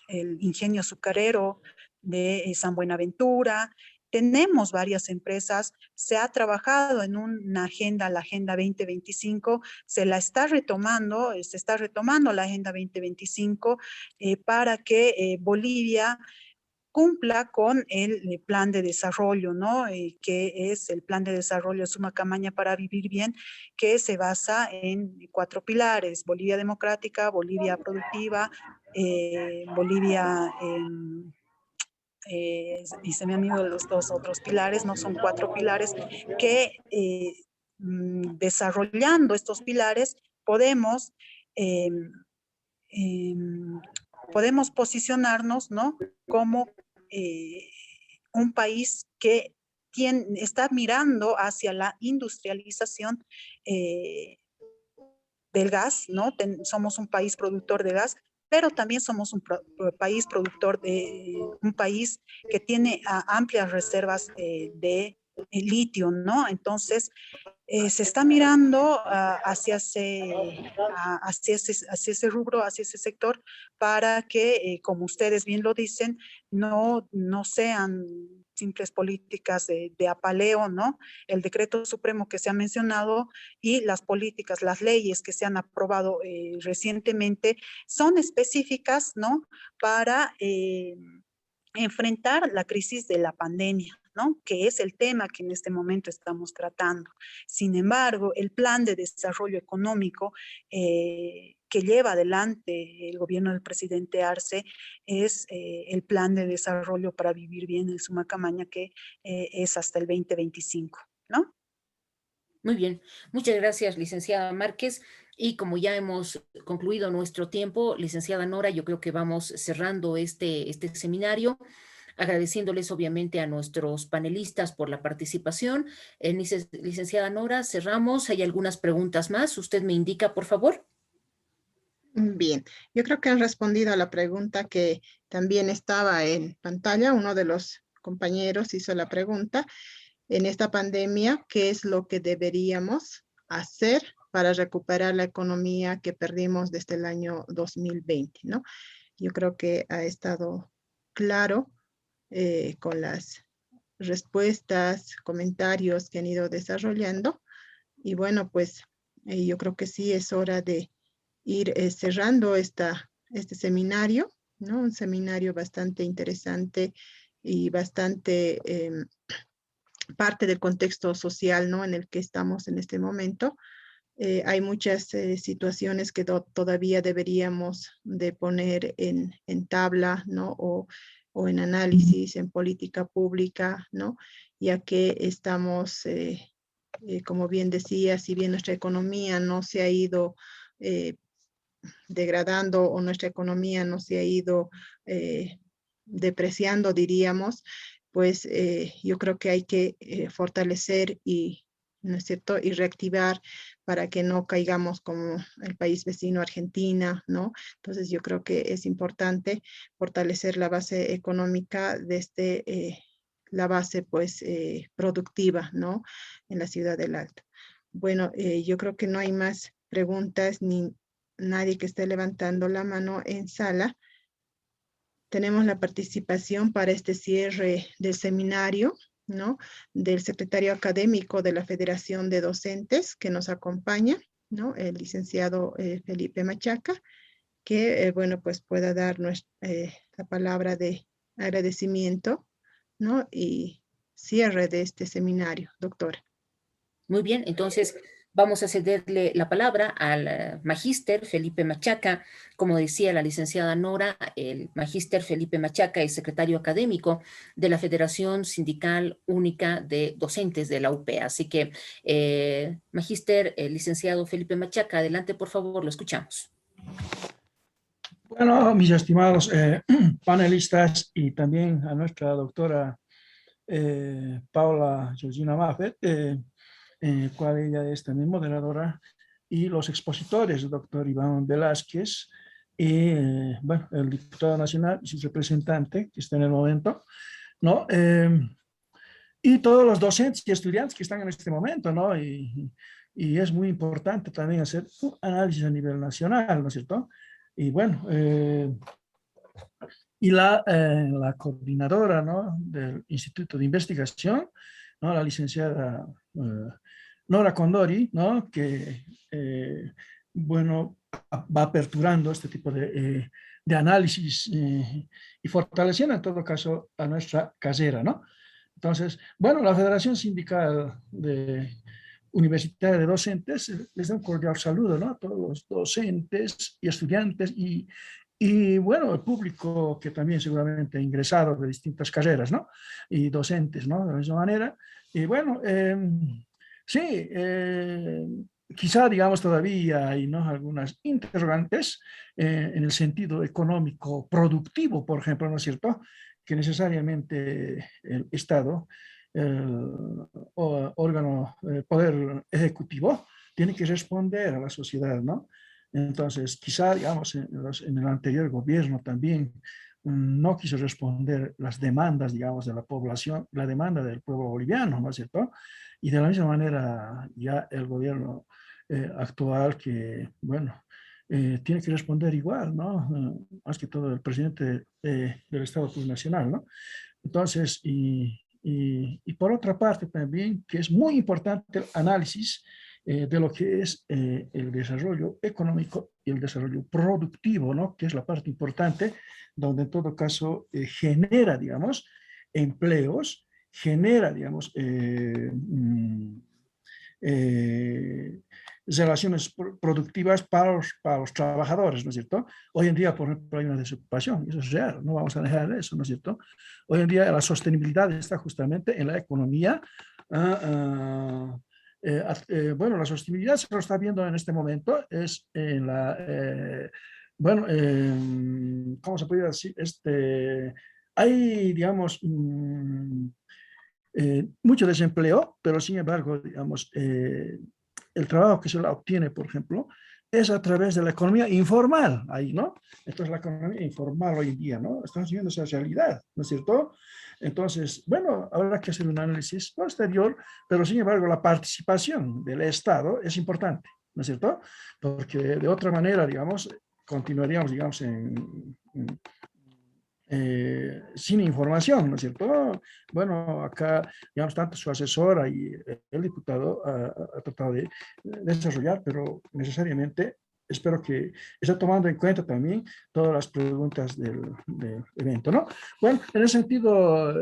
el ingenio azucarero de San Buenaventura. Tenemos varias empresas, se ha trabajado en una agenda, la Agenda 2025, se está retomando la Agenda 2025 para que Bolivia cumpla con el plan de desarrollo, ¿no? Que es el plan de desarrollo Sumacamaña para vivir bien, que se basa en 4 pilares: Bolivia democrática, Bolivia productiva, Bolivia, y se me han ido los 2 otros pilares, ¿no? Son 4 pilares que desarrollando estos pilares podemos podemos posicionarnos, ¿no?, como un país que está mirando hacia la industrialización del gas, ¿no? Somos un país productor de gas, pero también somos un país productor un país que tiene amplias reservas de litio, ¿no? Entonces, se está mirando hacia ese rubro, hacia ese sector, para que, como ustedes bien lo dicen, no sean simples políticas de apaleo, ¿no? El decreto supremo que se ha mencionado y las políticas, las leyes que se han aprobado recientemente son específicas, ¿no?, para enfrentar la crisis de la pandemia, ¿no?, que es el tema que en este momento estamos tratando. Sin embargo, el plan de desarrollo económico que lleva adelante el gobierno del presidente Arce es el plan de desarrollo para vivir bien en Sumacamaña, que es hasta el 2025, ¿no? Muy bien, muchas gracias, licenciada Márquez. Y como ya hemos concluido nuestro tiempo, licenciada Nora, yo creo que vamos cerrando este seminario, agradeciéndoles obviamente a nuestros panelistas por la participación. Licenciada Nora, cerramos. ¿Hay algunas preguntas más? Usted me indica, por favor. Bien, yo creo que han respondido a la pregunta que también estaba en pantalla. Uno de los compañeros hizo la pregunta: en esta pandemia, ¿qué es lo que deberíamos hacer para recuperar la economía que perdimos desde el año 2020, ¿no? Yo creo que ha estado claro con las respuestas, comentarios que han ido desarrollando. Y bueno, pues yo creo que sí es hora de ir cerrando este seminario, ¿no? Un seminario bastante interesante y bastante parte del contexto social, ¿no? En el que estamos en este momento. Hay muchas situaciones que todavía deberíamos de poner en tabla, ¿no? O en análisis, en política pública, ¿no? Ya que estamos, como bien decía, si bien nuestra economía no se ha ido degradando o nuestra economía no se ha ido depreciando, diríamos, pues yo creo que hay que fortalecer y, ¿no es cierto?, y reactivar para que no caigamos como el país vecino Argentina, ¿no? Entonces yo creo que es importante fortalecer la base económica desde la base pues productiva, ¿no? En la ciudad del Alto. Bueno, yo creo que no hay más preguntas ni nadie que esté levantando la mano en sala. Tenemos la participación para este cierre del seminario, ¿no? Del secretario académico de la Federación de Docentes que nos acompaña, ¿no? El licenciado Felipe Machaca, que, bueno, pues pueda dar la palabra de agradecimiento, ¿no? Y cierre de este seminario, doctora. Muy bien, entonces vamos a cederle la palabra al magíster Felipe Machaca. Como decía la licenciada Nora, el magíster Felipe Machaca es secretario académico de la Federación Sindical Única de Docentes de la UPEA. Así que, magíster, licenciado Felipe Machaca, adelante, por favor, lo escuchamos. Bueno, mis estimados panelistas y también a nuestra doctora Paula Georgina Maffet, cual ella es también moderadora, y los expositores, el doctor Iván Velázquez, y bueno, el diputado nacional y su representante, que está en el momento, ¿no? Y todos los docentes y estudiantes que están en este momento, ¿no? Y es muy importante también hacer un análisis a nivel nacional, ¿no es cierto? Y bueno, y la coordinadora, ¿no?, del Instituto de Investigación, ¿no?, la licenciada Nora Condori, ¿no?, que, bueno, va aperturando este tipo de análisis y fortaleciendo en todo caso a nuestra casera, ¿no? Entonces, bueno, la Federación Sindical Universitaria de Docentes les da un cordial saludo, ¿no?, a todos los docentes y estudiantes y bueno, el público que también seguramente ha ingresado de distintas carreras, ¿no? Y docentes, ¿no? De la misma manera. Y bueno, sí, quizá, digamos, todavía hay, ¿no?, algunas interrogantes en el sentido económico productivo, por ejemplo, ¿no es cierto?, que necesariamente el Estado, el órgano, poder ejecutivo, tiene que responder a la sociedad, ¿no? Entonces, quizá, digamos, en el anterior gobierno también no quiso responder las demandas, digamos, de la población, la demanda del pueblo boliviano, ¿no es cierto? Y de la misma manera, ya el gobierno actual que, bueno, tiene que responder igual, ¿no? Más que todo el presidente del Estado Plurinacional, ¿no? Entonces, y por otra parte también, que es muy importante el análisis de lo que es el desarrollo económico y el desarrollo productivo, ¿no?, que es la parte importante, donde en todo caso genera, digamos, empleos, genera, digamos, relaciones productivas para los trabajadores, ¿no es cierto? Hoy en día, por ejemplo, hay una desocupación, y eso es real, no vamos a dejar eso, ¿no es cierto? Hoy en día la sostenibilidad está justamente en la economía. Bueno, la sostenibilidad se lo está viendo en este momento, es en la, bueno, ¿cómo se puede decir? Hay, digamos, mucho desempleo, pero sin embargo, digamos, el trabajo que se la obtiene, por ejemplo, es a través de la economía informal, ahí, ¿no? Entonces, la economía informal hoy en día, ¿no? Estamos viendo esa realidad, ¿no es cierto? Entonces, bueno, habrá que hacer un análisis posterior, pero sin embargo, la participación del Estado es importante, ¿no es cierto? Porque de otra manera, digamos, continuaríamos, digamos, sin información, ¿no es cierto? Bueno, acá, digamos, tanto su asesora y el diputado ha tratado de desarrollar, pero necesariamente espero que esté tomando en cuenta también todas las preguntas del evento, ¿no? Bueno, en ese sentido,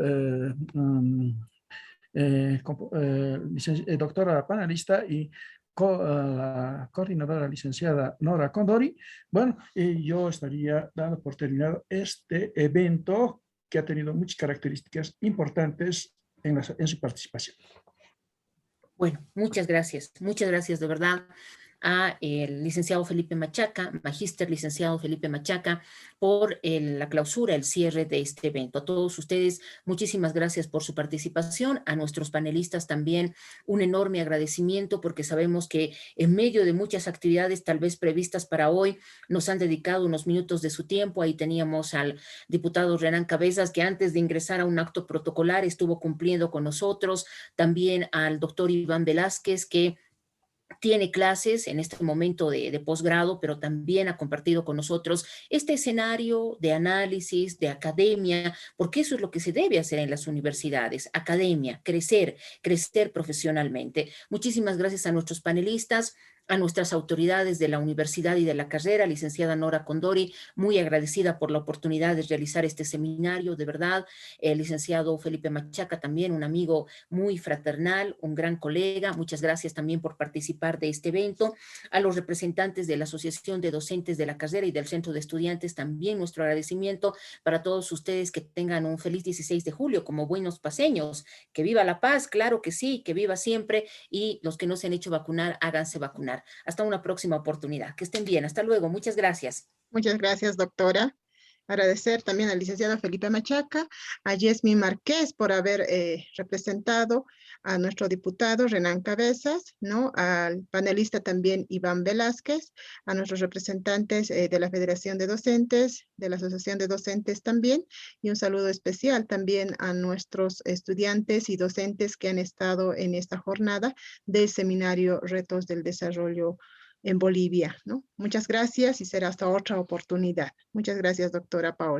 doctora panelista y la coordinadora licenciada Nora Condori, bueno, yo estaría dando por terminado este evento que ha tenido muchas características importantes en su participación. Bueno, muchas gracias de verdad a el licenciado Felipe Machaca, magíster licenciado Felipe Machaca, por la clausura, el cierre de este evento. A todos ustedes, muchísimas gracias por su participación. A nuestros panelistas también un enorme agradecimiento porque sabemos que en medio de muchas actividades tal vez previstas para hoy, nos han dedicado unos minutos de su tiempo. Ahí teníamos al diputado Renan Cabezas, que antes de ingresar a un acto protocolar estuvo cumpliendo con nosotros. También al doctor Iván Velázquez, que tiene clases en este momento de posgrado, pero también ha compartido con nosotros este escenario de análisis, de academia, porque eso es lo que se debe hacer en las universidades, academia, crecer profesionalmente. Muchísimas gracias a nuestros panelistas, a nuestras autoridades de la universidad y de la carrera, licenciada Nora Condori, muy agradecida por la oportunidad de realizar este seminario, de verdad, el licenciado Felipe Machaca, también un amigo muy fraternal, un gran colega, muchas gracias también por participar de este evento, a los representantes de la Asociación de Docentes de la Carrera y del Centro de Estudiantes, también nuestro agradecimiento para todos ustedes, que tengan un feliz 16 de julio como buenos paseños, que viva la paz, claro que sí, que viva siempre, y los que no se han hecho vacunar, háganse vacunar. Hasta una próxima oportunidad. Que estén bien. Hasta luego. Muchas gracias. Muchas gracias, doctora. Agradecer también al licenciado Felipe Machaca, a Yasmin Márquez por haber representado a nuestro diputado Renan Cabezas, ¿no? Al panelista también Iván Velázquez, a nuestros representantes de la Federación de Docentes, de la Asociación de Docentes también, y un saludo especial también a nuestros estudiantes y docentes que han estado en esta jornada del seminario Retos del Desarrollo en Bolivia, ¿no? Muchas gracias y será hasta otra oportunidad. Muchas gracias, doctora Paola.